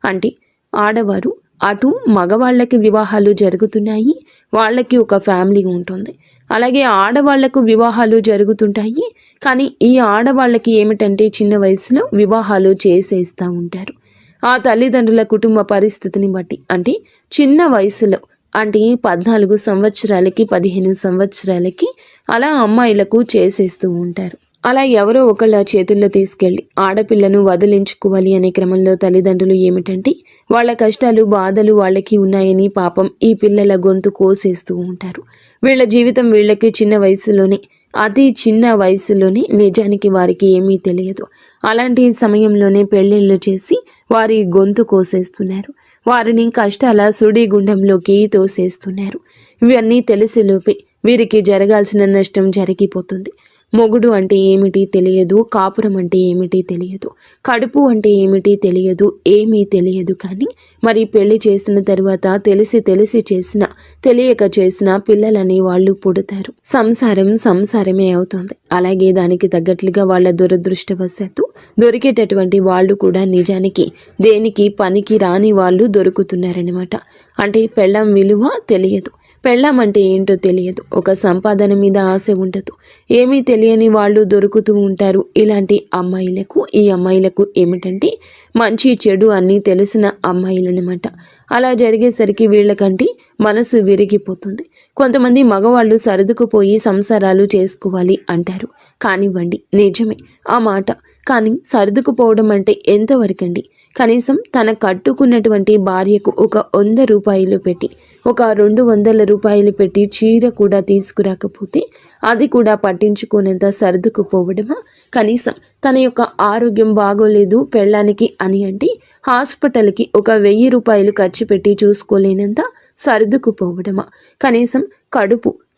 అంటే ఆడవారు అటు మగవాళ్ళకి వివాహాలు జరుగుతున్నాయి, వాళ్ళకి ఒక ఫ్యామిలీ ఉంటుంది. అలాగే ఆడవాళ్లకు వివాహాలు జరుగుతుంటాయి. కానీ ఈ ఆడవాళ్ళకి ఏమిటంటే చిన్న వయసులో వివాహాలు చేసేస్తూ ఉంటారు. ఆ తల్లిదండ్రుల కుటుంబ పరిస్థితిని బట్టి, అంటే చిన్న వయసులో అంటే 14 సంవత్సరాలకి 15 సంవత్సరాలకి అలా అమ్మాయిలకు చేసేస్తూ ఉంటారు. అలా ఎవరో ఒకళ్ళ చేతుల్లో తీసుకెళ్ళి ఆడపిల్లను వదిలించుకోవాలి అనే క్రమంలో తల్లిదండ్రులు ఏమిటంటే వాళ్ళ కష్టాలు, బాధలు వాళ్ళకి ఉన్నాయని పాపం ఈ పిల్లల గొంతు కోసేస్తూ ఉంటారు. వీళ్ళ జీవితం వీళ్ళకి చిన్న వయసులోనే, అతి చిన్న వయసులోనే నిజానికి వారికి ఏమీ తెలియదు. అలాంటి సమయంలోనే పెళ్ళిళ్ళు చేసి వారి గొంతు కోసేస్తున్నారు. వారిని కష్టాల సుడిగుండంలోకి తోసేస్తున్నారు. ఇవన్నీ తెలిసేలోపే వీరికి జరగాల్సిన నష్టం జరిగిపోతుంది. మొగుడు అంటే ఏమిటి తెలియదు, కాపురం అంటే ఏమిటి తెలియదు, కడుపు అంటే ఏమిటి తెలియదు, ఏమీ తెలియదు. కానీ మరి పెళ్లి చేసిన తరువాత తెలిసి చేసిన, తెలియక చేసిన పిల్లలని వాళ్ళు పుడతారు. సంసారం సంసారమే అవుతుంది. అలాగే దానికి తగ్గట్లుగా వాళ్ళ దురదృష్టవశాత్తు దొరికేటటువంటి వాళ్ళు కూడా నిజానికి దేనికి పనికి రాని వాళ్ళు దొరుకుతున్నారనమాట. అంటే పెళ్ళాం విలువ తెలియదు, పెళ్ళాం అంటే ఏంటో తెలియదు, ఒక సంపాదన మీద ఆశ ఉండదు, ఏమీ తెలియని వాళ్ళు దొరుకుతూ ఉంటారు. ఇలాంటి అమ్మాయిలకు, ఈ అమ్మాయిలకు ఏమిటంటే మంచి చెడు అన్నీ తెలిసిన అమ్మాయిలనమాట. అలా జరిగేసరికి వీళ్ళకంటే మనసు విరిగిపోతుంది. కొంతమంది మగవాళ్ళు సర్దుకుపోయి సంసారాలు చేసుకోవాలి అంటారు. కానివ్వండి, నిజమే ఆ మాట. కానీ సర్దుకుపోవడం అంటే ఎంతవరకండి? కనీసం తన కట్టుకున్నటువంటి భార్యకు ఒక 100 రూపాయలు పెట్టి, ఒక 200 రూపాయలు పెట్టి చీర కూడా తీసుకురాకపోతే అది కూడా పట్టించుకునేంత సర్దుకుపోవడమా? కనీసం తన యొక్క ఆరోగ్యం బాగోలేదు పెళ్ళానికి అని అంటే హాస్పిటల్కి ఒక 1000 రూపాయలు ఖర్చు పెట్టి చూసుకోలేనంత సర్దుకుపోవడమా? కనీసం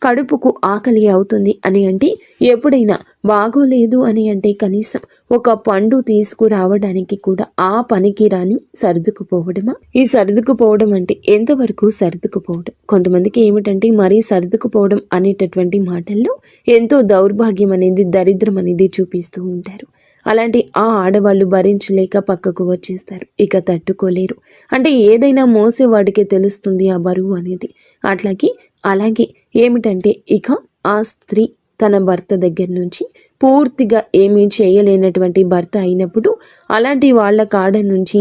కడుపుకు ఆకలి అవుతుంది అని అంటే, ఎప్పుడైనా బాగోలేదు అని అంటే కనీసం ఒక పండు తీసుకురావడానికి కూడా ఆ పనికి రాని సర్దుకుపోవడమా? ఈ సర్దుకుపోవడం అంటే ఎంతవరకు సర్దుకుపోవడం? కొంతమందికి ఏమిటంటే మరీ సర్దుకుపోవడం అనేటటువంటి మాటల్లో ఎంతో దౌర్భాగ్యం అనేది, దరిద్రం అనేది చూపిస్తూ ఉంటారు. అలాంటి ఆ ఆడవాళ్ళు భరించలేక పక్కకు వచ్చేస్తారు. ఇక తట్టుకోలేరు. అంటే ఏదైనా మోసేవాడికే తెలుస్తుంది ఆ బరువు అనేది. అలాగే ఏమిటంటే ఇక ఆ స్త్రీ తన భర్త దగ్గర నుంచి పూర్తిగా ఏమీ చేయలేనటువంటి భర్త అయినప్పుడు అలాంటి వాళ్ళ కాడ నుంచి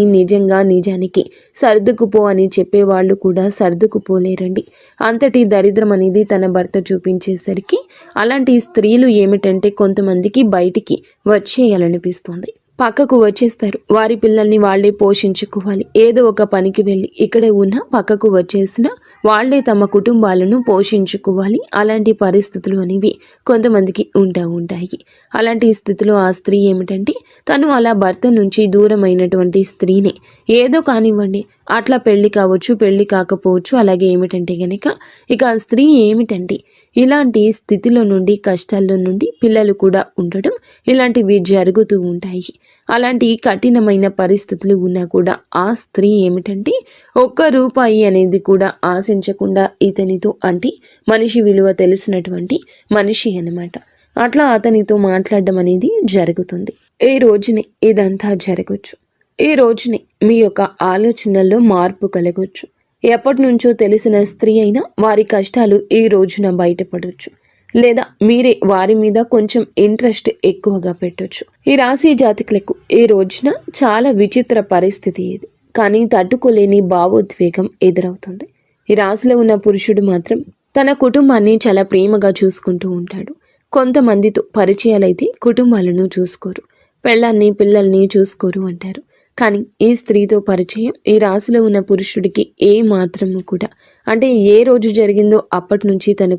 నిజానికి సర్దుకుపో అని చెప్పేవాళ్ళు కూడా సర్దుకుపోలేరండి. అంతటి దరిద్రం అనేది తన భర్త చూపించేసరికి అలాంటి స్త్రీలు ఏమిటంటే కొంతమందికి బయటికి వచ్చేయాలనిపిస్తుంది. పక్కకు వచ్చేస్తారు. వారి పిల్లల్ని వాళ్లే పోషించుకోవాలి. ఏదో ఒక పనికి వెళ్ళి ఇక్కడే ఉన్న పక్కకు వచ్చేసిన వాళ్లే తమ కుటుంబాలను పోషించుకోవాలి. అలాంటి పరిస్థితులు అనేవి కొంతమందికి ఉంటాయి. అలాంటి స్థితిలో ఆ స్త్రీ ఏమిటంటే తను అలా భర్త నుంచి దూరమైనటువంటి స్త్రీని ఏదో కానివ్వండి, అట్లా పెళ్లి కావచ్చు, పెళ్లి కాకపోవచ్చు, అలాగే ఏమిటంటే గనక ఇక ఆ స్త్రీ ఏమిటంటే ఇలాంటి స్థితిలో నుండి, కష్టాల్లో నుండి పిల్లలు కూడా ఉండడం ఇలాంటివి జరుగుతూ ఉంటాయి. అలాంటి కఠినమైన పరిస్థితులు ఉన్నా కూడా ఆ స్త్రీ ఏమిటంటే ఒక్క రూపాయి అనేది కూడా ఆశించకుండా ఇతనితో, అంటే మనిషి విలువ తెలిసినటువంటి మనిషి అన్నమాట, అట్లా అతనితో మాట్లాడడం అనేది జరుగుతుంది. ఈ రోజునే ఇదంతా జరగచ్చు. ఈ రోజునే మీ యొక్క ఆలోచనల్లో మార్పు కలగొచ్చు. ఎప్పటి నుంచో తెలిసిన స్త్రీ అయినా వారి కష్టాలు ఈ రోజున బయటపడవచ్చు. లేదా మీరే వారి మీద కొంచెం ఇంట్రెస్ట్ ఎక్కువగా పెట్టొచ్చు. ఈ రాశి జాతకులకు ఈ రోజున చాలా విచిత్ర పరిస్థితి ఇది. కానీ తట్టుకోలేని భావోద్వేగం ఎదురవుతుంది. ఈ రాశిలో ఉన్న పురుషుడు మాత్రం తన కుటుంబాన్ని చాలా ప్రేమగా చూసుకుంటూ ఉంటాడు. కొంతమందితో పరిచయాలైతే కుటుంబాలను చూసుకోరు, పెళ్ళాన్ని పిల్లల్ని చూసుకోరు అంటారు. కానీ ఈ స్త్రీతో పరిచయం ఈ రాశిలో ఉన్న పురుషుడికి ఏ మాత్రము కూడా, అంటే ఏ రోజు జరిగిందో అప్పటి నుంచి తన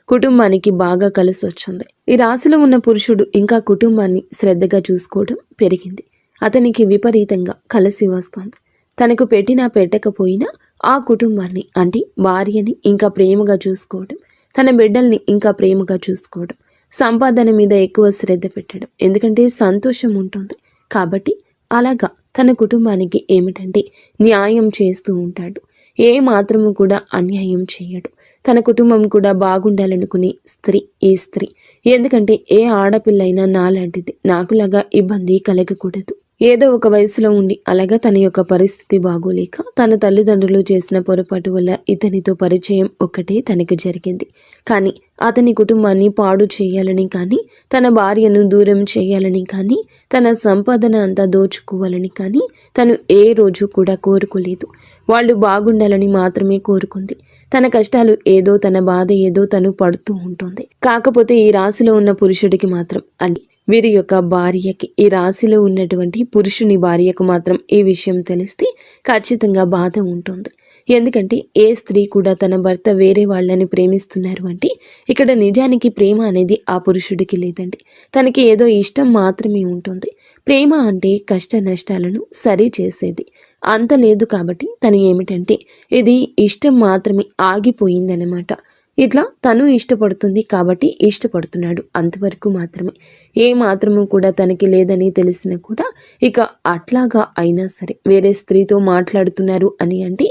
కుటుంబానికి బాగా కలిసి వచ్చింది. ఈ రాశిలో ఉన్న పురుషుడు ఇంకా కుటుంబాన్ని శ్రద్ధగా చూసుకోవడం పెరిగింది. అతనికి విపరీతంగా కలిసి వస్తుంది. తనకు పెట్టినా పెట్టకపోయినా ఆ కుటుంబాన్ని, అంటే భార్యని ఇంకా ప్రేమగా చూసుకోవడం, తన బిడ్డల్ని ఇంకా ప్రేమగా చూసుకోవడం, సంపాదన మీద ఎక్కువ శ్రద్ధ పెట్టడం. ఎందుకంటే సంతోషం ఉంటుంది కాబట్టి అలాగా తన కుటుంబానికి ఏమిటంటే న్యాయం చేస్తూ ఉంటాడు. ఏ మాత్రము కూడా అన్యాయం చేయడు. తన కుటుంబం కూడా బాగుండాలనుకునే స్త్రీ ఈ స్త్రీ. ఎందుకంటే ఏ ఆడపిల్లైనా నాలాంటిది, నాకులాగా ఇబ్బంది కలగకూడదు. ఏదో ఒక వయసులో ఉండి అలాగా తన యొక్క పరిస్థితి బాగోలేక తన తల్లిదండ్రులు చేసిన పొరపాటు వల్ల ఇతనితో పరిచయం ఒక్కటే తనకి జరిగింది. కానీ అతని కుటుంబాన్ని పాడు చేయాలని కానీ, తన భార్యను దూరం చేయాలని కానీ, తన సంపాదన అంతా దోచుకోవాలని కానీ తను ఏ రోజు కూడా కోరుకోలేదు. వాళ్ళు బాగుండాలని మాత్రమే కోరుకుంది. తన కష్టాలు ఏదో, తన బాధ ఏదో తను పడుతూ ఉంటుంది. కాకపోతే ఈ రాశిలో ఉన్న పురుషుడికి మాత్రం, అంటే వీరి యొక్క భార్యకి, ఈ రాశిలో ఉన్నటువంటి పురుషుని భార్యకు మాత్రం ఈ విషయం తెలిస్తే ఖచ్చితంగా బాధ ఉంటుంది. ఎందుకంటే ఏ స్త్రీ కూడా తన భర్త వేరే వాళ్ళని ప్రేమిస్తున్నారు అంటే ఇక్కడ నిజానికి ప్రేమ అనేది ఆ పురుషుడికి లేదండి. తనకి ఏదో ఇష్టం మాత్రమే ఉంటుంది. ప్రేమ అంటే కష్ట నష్టాలను సరి చేసేది అంత లేదు. కాబట్టి తను ఏమిటంటే ఇది ఇష్టం మాత్రమే ఆగిపోయిందనమాట. ఇట్లా తను ఇష్టపడుతుంది కాబట్టి ఇష్టపడుతున్నాడు, అంతవరకు మాత్రమే. ఏ మాత్రము కూడా తనకి లేదని తెలిసినా కూడా ఇక అట్లాగా అయినా సరే వేరే స్త్రీతో మాట్లాడుతున్నారు అని అంటే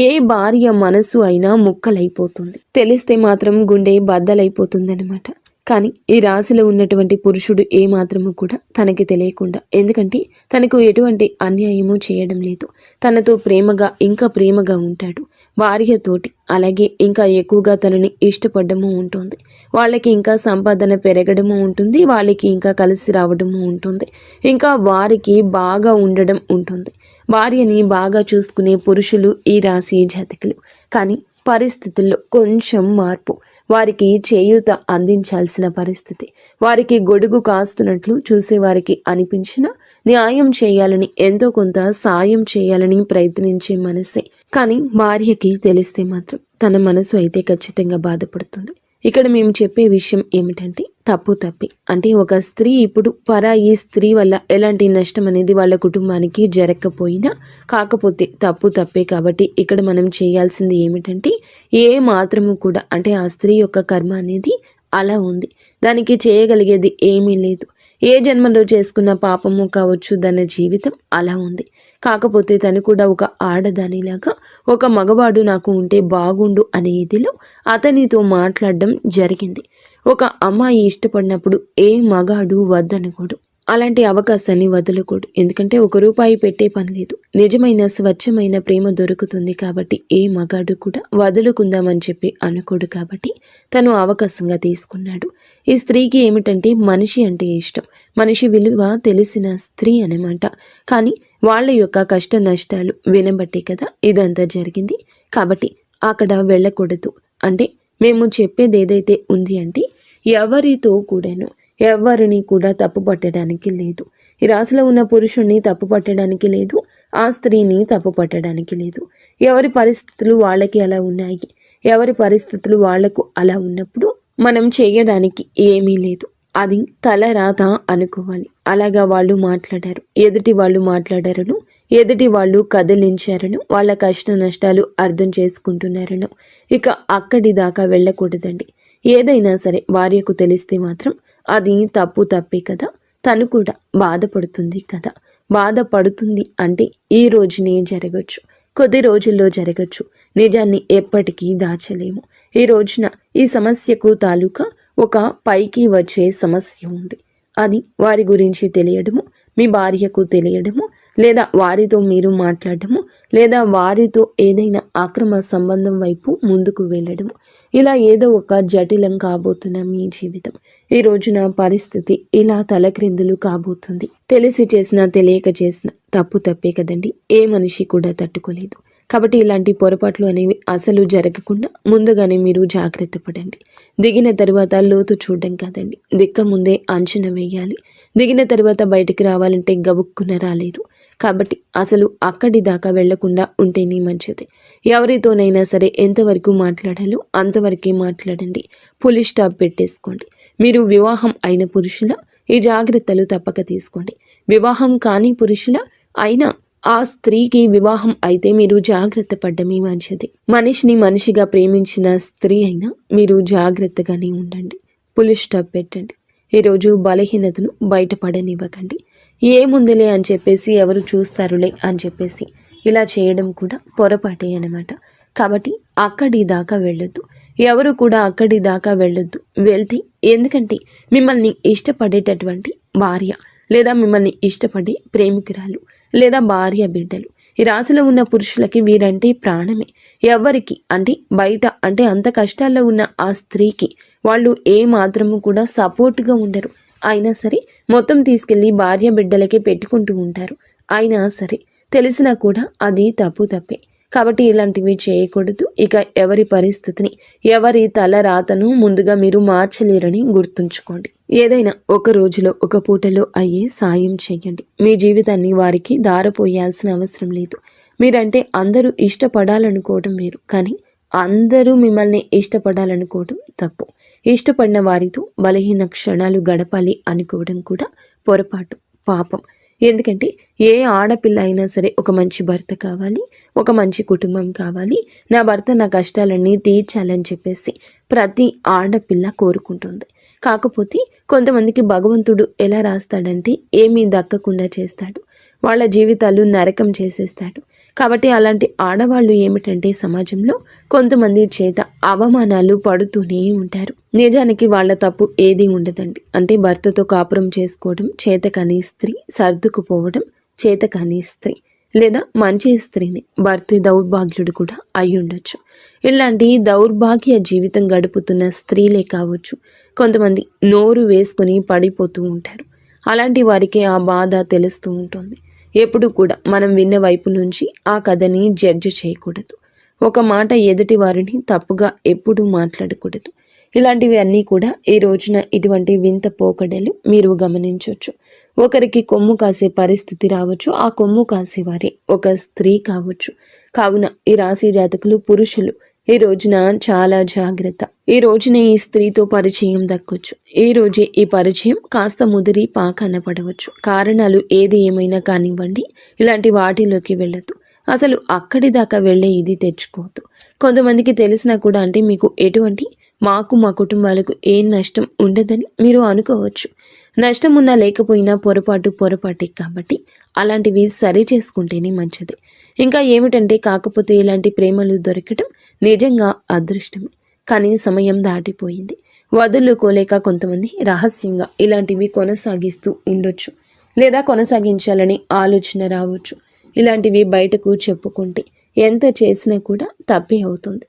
ఏ భార్య మనసు అయినా ముక్కలైపోతుంది. తెలిస్తే మాత్రం గుండె బద్దలైపోతుందన్నమాట. కానీ ఈ రాశిలో ఉన్నటువంటి పురుషుడు ఏ మాత్రము కూడా తనకి తెలియకుండా, ఎందుకంటే తనకు ఎటువంటి అన్యాయము చేయడం లేదు, తనతో ప్రేమగా ఇంకా ప్రేమగా ఉంటాడు భార్యతోటి. అలాగే ఇంకా ఎక్కువగా తనని ఇష్టపడము ఉంటుంది. వాళ్ళకి ఇంకా సంపాదన పెరగడము ఉంటుంది, వాళ్ళకి ఇంకా కలిసి రావడము ఉంటుంది, ఇంకా వారికి బాగా ఉండడం ఉంటుంది. భార్యని బాగా చూసుకునే పురుషులు ఈ రాశి జాతకులు. కానీ పరిస్థితుల్లో కొంచెం మార్పు, వారికి చేయూత అందించాల్సిన పరిస్థితి, వారికి గొడుగు కాస్తున్నట్లు చూసేవారికి అనిపించిన న్యాయం చేయాలని, ఎంతో కొంత సాయం చేయాలని ప్రయత్నించే మనసే. కానీ భార్యకి తెలిస్తే మాత్రం తన మనసు అయితే ఖచ్చితంగా బాధపడుతుంది. ఇక్కడ మేము చెప్పే విషయం ఏమిటంటే తప్పు తప్పి, అంటే ఒక స్త్రీ ఇప్పుడు పరాయి స్త్రీ వల్ల ఎలాంటి నష్టం అనేది వాళ్ళ కుటుంబానికి జరగకపోయినా, కాకపోతే తప్పు తప్పే. కాబట్టి ఇక్కడ మనం చేయాల్సింది ఏమిటంటే ఏ మాత్రము కూడా, అంటే ఆ స్త్రీ యొక్క కర్మ అనేది అలా ఉంది, దానికి చేయగలిగేది ఏమీ లేదు. ఏ జన్మలో చేసుకున్న పాపము కావచ్చు, దాని జీవితం అలా ఉంది. కాకపోతే తను కూడా ఒక ఆడదానిలాగా ఒక మగవాడు నాకు ఉంటే బాగుండు అనే ఇదిలో అతనితో మాట్లాడడం జరిగింది. ఒక అమ్మాయి ఇష్టపడినప్పుడు ఏ మగాడు వద్దనకూడు. అలాంటి అవకాశాన్ని వదలకూడదు. ఎందుకంటే ₹1 పెట్టే పని లేదు. నిజమైన స్వచ్ఛమైన ప్రేమ దొరుకుతుంది కాబట్టి ఏ మగాడు కూడా వదులుకుందామని చెప్పి అనుకోడు కాబట్టి తను అవకాశంగా తీసుకున్నాడు. ఈ స్త్రీకి ఏమిటంటే మనిషి అంటే ఇష్టం. మనిషి విలువ తెలిసిన స్త్రీ అనమాట. కానీ వాళ్ళ యొక్క కష్ట నష్టాలు వినబట్టే కదా ఇదంతా జరిగింది. కాబట్టి అక్కడ వెళ్ళకూడదు. అంటే మేము చెప్పేది ఏదైతే ఉంది అంటే ఎవరితో కూడాను ఎవరిని కూడా తప్పు పట్టడానికి లేదు. ఈ రాశిలో ఉన్న పురుషుణ్ణి తప్పు పట్టడానికి లేదు, ఆ స్త్రీని తప్పు పట్టడానికి లేదు. ఎవరి పరిస్థితులు వాళ్ళకి అలా ఉన్నాయి. ఎవరి పరిస్థితులు వాళ్లకు అలా ఉన్నప్పుడు మనం చేయడానికి ఏమీ లేదు. అది తలరాత అనుకోవాలి. అలాగా వాళ్ళు మాట్లాడారు, ఎదుటి వాళ్ళు మాట్లాడారను, ఎదుటి వాళ్ళు కదిలించారను, వాళ్ళ కష్ట నష్టాలు అర్థం చేసుకుంటున్నారను ఇక అక్కడి దాకా వెళ్ళకూడదండి. ఏదైనా సరే భార్యకు తెలిస్తే మాత్రం అది తప్పే కదా. తను కూడా బాధపడుతుంది కదా. బాధపడుతుంది అంటే ఈ రోజునే జరగచ్చు, కొద్ది రోజుల్లో జరగచ్చు. నిజాన్ని ఎప్పటికీ దాచలేము. ఈ రోజున ఈ సమస్యకు తాలూకా ఒక పైకి వచ్చే సమస్య ఉంది. అది వారి గురించి తెలియడము, మీ భార్యకు తెలియడము, లేదా వారితో మీరు మాట్లాడము, లేదా వారితో ఏదైనా అక్రమ సంబంధం వైపు ముందుకు వెళ్ళడము, ఇలా ఏదో ఒక జటిలం కాబోతున్న మీ జీవితం ఈ రోజున పరిస్థితి ఇలా తలక్రిందులు కాబోతుంది. తెలిసి చేసినా తెలియక చేసిన తప్పే కదండి. ఏ మనిషి కూడా తట్టుకోలేదు. కాబట్టి ఇలాంటి పొరపాట్లు అనేవి అసలు జరగకుండా ముందుగానే మీరు జాగ్రత్త పడండి. దిగిన తర్వాత లోతు చూడడం కాదండి, దిక్క ముందే అంచనా వేయాలి. దిగిన తర్వాత బయటికి రావాలంటే గబుక్కున రాలేదు. కాబట్టి అసలు అక్కడి దాకా వెళ్లకుండా ఉంటేనే మంచిది. ఎవరితోనైనా సరే ఎంతవరకు మాట్లాడాలో అంతవరకే మాట్లాడండి. పులి స్టాప్ పెట్టేసుకోండి. మీరు వివాహం అయిన పురుషుల ఈ జాగ్రత్తలు తప్పక తీసుకోండి. వివాహం కాని పురుషుల అయినా ఆ స్త్రీకి వివాహం అయితే మీరు జాగ్రత్త పడ్డమే మంచిది. మనిషిని మనిషిగా ప్రేమించిన స్త్రీ అయినా మీరు జాగ్రత్తగానే ఉండండి. పులి స్టాప్ పెట్టండి. ఈరోజు బలహీనతను బయటపడనివ్వకండి. ఏముందిలే అని చెప్పేసి ఎవరు చూస్తారులే అని చెప్పేసి ఇలా చేయడం కూడా పొరపాటే అన్నమాట. కాబట్టి అక్కడి దాకా వెళ్ళొద్దు. ఎవరు కూడా అక్కడి దాకా వెళ్ళొద్దు. వెళ్తే ఎందుకంటే మిమ్మల్ని ఇష్టపడేటటువంటి భార్య లేదా మిమ్మల్ని ఇష్టపడే ప్రేమికురాలు లేదా భార్య బిడ్డలు ఈ రాశిలో ఉన్న పురుషులకి వీరంటే ప్రాణమే. ఎవరికి అంటే బయట అంటే అంత కష్టాల్లో ఉన్న ఆ స్త్రీకి వాళ్ళు ఏ మాత్రము కూడా సపోర్ట్గా ఉండరు. అయినా సరే మొత్తం తీసుకెళ్ళి భార్య బిడ్డలకే పెట్టుకుంటూ ఉంటారు. అయినా సరే తెలిసినా కూడా అది తప్పే. కాబట్టి ఇలాంటివి చేయకూడదు. ఇక ఎవరి పరిస్థితిని ఎవరి తల రాతను ముందుగా మీరు మార్చలేరని గుర్తుంచుకోండి. ఏదైనా ఒక రోజులో ఒక పూటలో అయ్యే సాయం చేయండి. మీ జీవితాన్ని వారికి దారపోయాల్సిన అవసరం లేదు. మీరంటే అందరూ ఇష్టపడాలనుకోవడం వేరు, కానీ అందరూ మిమ్మల్ని ఇష్టపడాలనుకోవడం తప్పు. ఇష్టపడిన వారితో బలహీన క్షణాలు గడపాలి అనుకోవడం కూడా పొరపాటు, పాపం. ఎందుకంటే ఏ ఆడపిల్ల అయినా సరే ఒక మంచి భర్త కావాలి, ఒక మంచి కుటుంబం కావాలి, నా భర్త నా కష్టాలన్నీ తీర్చాలని చెప్పేసి ప్రతి ఆడపిల్ల కోరుకుంటుంది. కాకపోతే కొంతమందికి భగవంతుడు ఎలా రాస్తాడంటే ఏమీ దక్కకుండా చేస్తాడు, వాళ్ళ జీవితాలు నరకం చేసేస్తాడు. కాబట్టి అలాంటి ఆడవాళ్ళు ఏమిటంటే సమాజంలో కొంతమంది చేత అవమానాలు పడుతూనే ఉంటారు. నిజానికి వాళ్ళ తప్పు ఏది ఉండదండి. అంటే భర్తతో కాపురం చేసుకోవడం చేతకాని స్త్రీ, సర్దుకుపోవడం చేతకాని స్త్రీ, లేదా మంచి స్త్రీని భర్త దౌర్భాగ్యుడు కూడా అయి ఉండొచ్చు. ఇలాంటి దౌర్భాగ్య జీవితం గడుపుతున్న స్త్రీలే కావచ్చు కొంతమంది నోరు వేసుకుని పడిపోతూ ఉంటారు. అలాంటి వారికి ఆ బాధ తెలుస్తూ ఉంటుంది. ఎప్పుడు కూడా మనం విన్న వైపు నుంచి ఆ కథని జడ్జి చేయకూడదు. ఒక మాట ఎదుటి వారిని తప్పుగా ఎప్పుడూ మాట్లాడకూడదు. ఇలాంటివి అన్నీ కూడా ఈ రోజున ఇటువంటి వింత పోకడలు మీరు గమనించవచ్చు. ఒకరికి కొమ్ము కాసే పరిస్థితి రావచ్చు. ఆ కొమ్ము కాసేవారే ఒక స్త్రీ కావచ్చు. కావున ఈ రాశి జాతకులు పురుషులు ఈ రోజున చాలా జాగ్రత్త. ఈ రోజునే ఈ స్త్రీతో పరిచయం దక్కొచ్చు. ఈ రోజే ఈ పరిచయం కాస్త ముదిరి పాకాన పడవచ్చు. కారణాలు ఏది ఏమైనా కానివ్వండి, ఇలాంటి వాటిలోకి వెళ్ళొద్దు. అసలు అక్కడి దాకా వెళ్ళే ఇది తెచ్చుకోవద్దు. కొంతమందికి తెలిసినా కూడా అంటే మీకు ఎటువంటి మాకు మా కుటుంబాలకు ఏం నష్టం ఉండదని మీరు అనుకోవచ్చు. నష్టం ఉన్నా లేకపోయినా పొరపాటే కాబట్టి అలాంటివి సరి చేసుకుంటేనే మంచిది. ఇంకా ఏమిటంటే కాకపోతే ఇలాంటి ప్రేమలు దొరకటం నిజంగా అదృష్టమే. కానీ సమయం దాటిపోయింది. వదులుకోలేక కొంతమంది రహస్యంగా ఇలాంటివి కొనసాగిస్తూ ఉండొచ్చు, లేదా కొనసాగించాలని ఆలోచన రావచ్చు. ఇలాంటివి బయటకు చెప్పుకుంటే ఎంత చేసినా కూడా తప్పే అవుతుంది.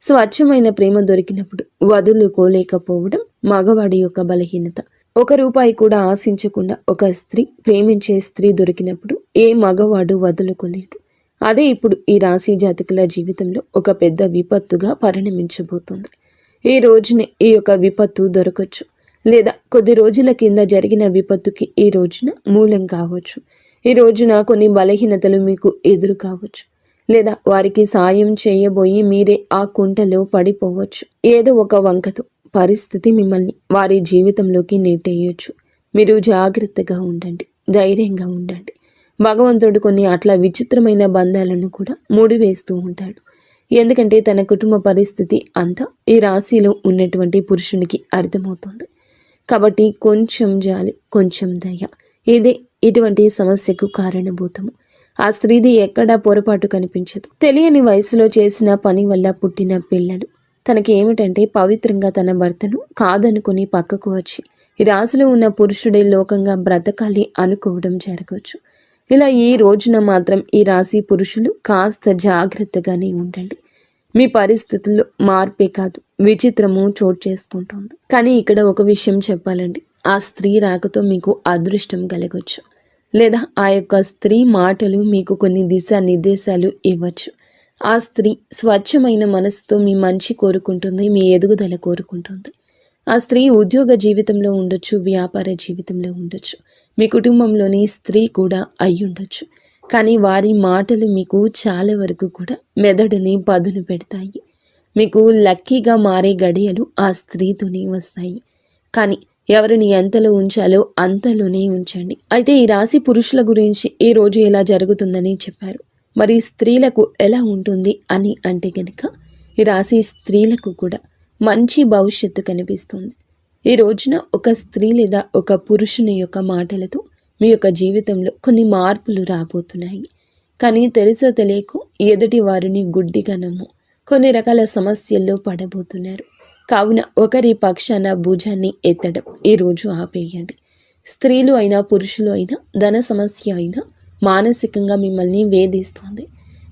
స్వచ్ఛమైన ప్రేమ దొరికినప్పుడు వదులుకోలేకపోవడం మగవాడి యొక్క బలహీనత. ₹1 కూడా ఆశించకుండా ఒక స్త్రీ, ప్రేమించే స్త్రీ దొరికినప్పుడు ఏ మగవాడు వదులుకోలేడు. అదే ఇప్పుడు ఈ రాశి జాతకుల జీవితంలో ఒక పెద్ద విపత్తుగా పరిణమించబోతుంది. ఈ రోజునే ఈ యొక్క విపత్తు దొరకచ్చు, లేదా కొద్ది రోజుల కింద జరిగిన విపత్తుకి ఈ రోజున మూలం కావచ్చు. ఈ రోజున కొన్ని బలహీనతలు మీకు ఎదురు కావచ్చు, లేదా వారికి సాయం చేయబోయి మీరే ఆ కుంటలో పడిపోవచ్చు. ఏదో ఒక వంకతో పరిస్థితి మిమ్మల్ని వారి జీవితంలోకి నెట్టేయొచ్చు. మీరు జాగ్రత్తగా ఉండండి, ధైర్యంగా ఉండండి. భగవంతుడు కొన్ని అట్లా విచిత్రమైన బంధాలను కూడా ముడివేస్తూ ఉంటాడు. ఎందుకంటే తన కుటుంబ పరిస్థితి అంతా ఈ రాశిలో ఉన్నటువంటి పురుషునికి అర్థమవుతుంది. కాబట్టి కొంచెం జాలి, కొంచెం దయ, ఇదే ఇటువంటి సమస్యకు కారణభూతము. ఆ స్త్రీది ఎక్కడా పొరపాటు కనిపించదు. తెలియని వయసులో చేసిన పని వల్ల పుట్టిన పిల్లలు. తనకి ఏమిటంటే పవిత్రంగా తన భర్తను కాదనుకుని పక్కకు వచ్చి ఈ రాశిలో ఉన్న పురుషుడే లోకంగా బ్రతకాలి అనుకోవడం జరగవచ్చు. ఇలా ఈ రోజున మాత్రం ఈ రాశి పురుషులు కాస్త జాగ్రత్తగానే ఉండండి. మీ పరిస్థితుల్లో మార్పే కాదు, విచిత్రము చోటు చేసుకుంటుంది. కానీ ఇక్కడ ఒక విషయం చెప్పాలండి, ఆ స్త్రీ రాకతో మీకు అదృష్టం కలగవచ్చు, లేదా ఆ యొక్క స్త్రీ మాటలు మీకు కొన్ని దిశానిర్దేశాలు ఇవ్వచ్చు. ఆ స్త్రీ స్వచ్ఛమైన మనసుతో మీ మంచి కోరుకుంటుంది, మీ ఎదుగుదల కోరుకుంటుంది. ఆ స్త్రీ ఉద్యోగ జీవితంలో ఉండొచ్చు, వ్యాపార జీవితంలో ఉండొచ్చు, మీ కుటుంబంలోని స్త్రీ కూడా అయి ఉండొచ్చు. కానీ వారి మాటలు మీకు చాలా వరకు కూడా మెదడుని పదును పెడతాయి. మీకు లక్కీగా మారే గడియలు ఆ స్త్రీతోనే వస్తాయి. కానీ ఎవరిని ఎంతలో ఉంచాలో అంతలోనే ఉంచండి. అయితే ఈ రాశి పురుషుల గురించి ఈ రోజు ఎలా జరుగుతుందని చెప్పారు. మరి స్త్రీలకు ఎలా ఉంటుంది అని అంటే కనుక ఈ రాశి స్త్రీలకు కూడా మంచి భవిష్యత్తు కనిపిస్తుంది. ఈ రోజున ఒక స్త్రీ లేదా ఒక పురుషుని యొక్క మాటలతో మీ యొక్క జీవితంలో కొన్ని మార్పులు రాబోతున్నాయి. కానీ తెలుసో తెలియకో ఎదుటి వారిని గుడ్డిగా నమ్ము కొన్ని రకాల సమస్యల్లో పడబోతున్నారు. కావున ఒకరి పక్షాన భుజాన్ని ఎత్తడం ఈరోజు ఆపేయండి. స్త్రీలు అయినా పురుషులు అయినా ధన సమస్య అయినా మానసికంగా మిమ్మల్ని వేధిస్తోంది.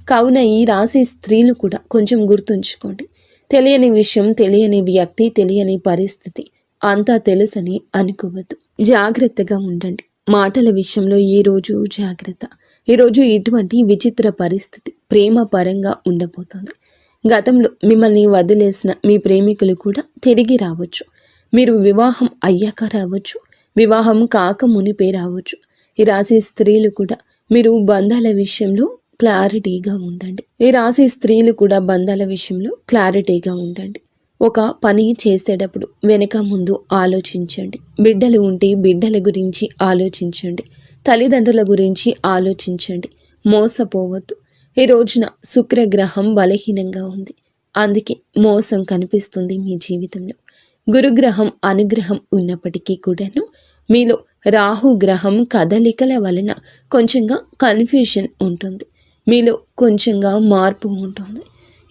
కావున ఈ రాశి స్త్రీలు కూడా కొంచెం గుర్తుంచుకోండి. తెలియని విషయం, తెలియని వ్యక్తి, తెలియని పరిస్థితి అంతా తెలుసని అనుకోవద్దు. జాగ్రత్తగా ఉండండి. మాటల విషయంలో ఈరోజు జాగ్రత్త. ఈరోజు ఇటువంటి విచిత్ర పరిస్థితి ప్రేమ పరంగా ఉండబోతుంది. గతంలో మిమ్మల్ని వదిలేసిన మీ ప్రేమికులు కూడా తిరిగి రావచ్చు. మీరు వివాహం అయ్యాక రావచ్చు, వివాహం కాక మునిపే రావచ్చు. ఈ రాశి స్త్రీలు కూడా మీరు బంధాల విషయంలో క్లారిటీగా ఉండండి. ఈ రాశి స్త్రీలు కూడా బంధాల విషయంలో క్లారిటీగా ఉండండి. ఒక పని చేసేటప్పుడు వెనక ముందు ఆలోచించండి. బిడ్డలు ఉంటే బిడ్డల గురించి ఆలోచించండి. తల్లిదండ్రుల గురించి ఆలోచించండి. మోసపోవద్దు. ఈ రోజున శుక్రగ్రహం బలహీనంగా ఉంది, అందుకే మోసం కనిపిస్తుంది మీ జీవితంలో. గురుగ్రహం అనుగ్రహం ఉన్నప్పటికీ కూడాను మీలో రాహుగ్రహం కదలికల వలన కొంచెంగా కన్ఫ్యూషన్ ఉంటుంది. మీలో కొంచెంగా మార్పు ఉంటుంది.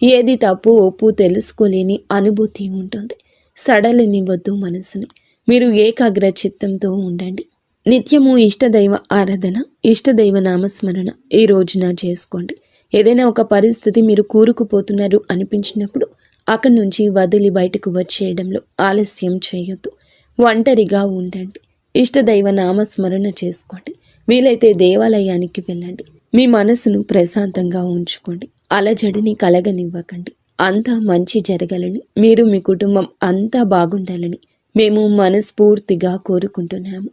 ఏది తప్పు ఒప్పు తెలుసుకోలేని అనుభూతి ఉంటుంది. సడలనివ్వద్దు మనసుని. మీరు ఏకాగ్ర చిత్తంతో ఉండండి. నిత్యము ఇష్టదైవ ఆరాధన, ఇష్టదైవ నామస్మరణ ఈ రోజున చేసుకోండి. ఏదైనా ఒక పరిస్థితి మీరు కూరుకుపోతున్నారు అనిపించినప్పుడు అక్కడి నుంచి వదిలి బయటకు వచ్చేయడంలో ఆలస్యం చేయొద్దు. ఒంటరిగా ఉండండి. ఇష్టదైవ నామస్మరణ చేసుకోండి. వీలైతే దేవాలయానికి వెళ్ళండి. మీ మనసును ప్రశాంతంగా ఉంచుకోండి. అలజడిని కలగనివ్వకండి. అంతా మంచి జరగాలని, మీరు మీ కుటుంబం అంతా బాగుండాలని మేము మనస్ఫూర్తిగా కోరుకుంటున్నాము.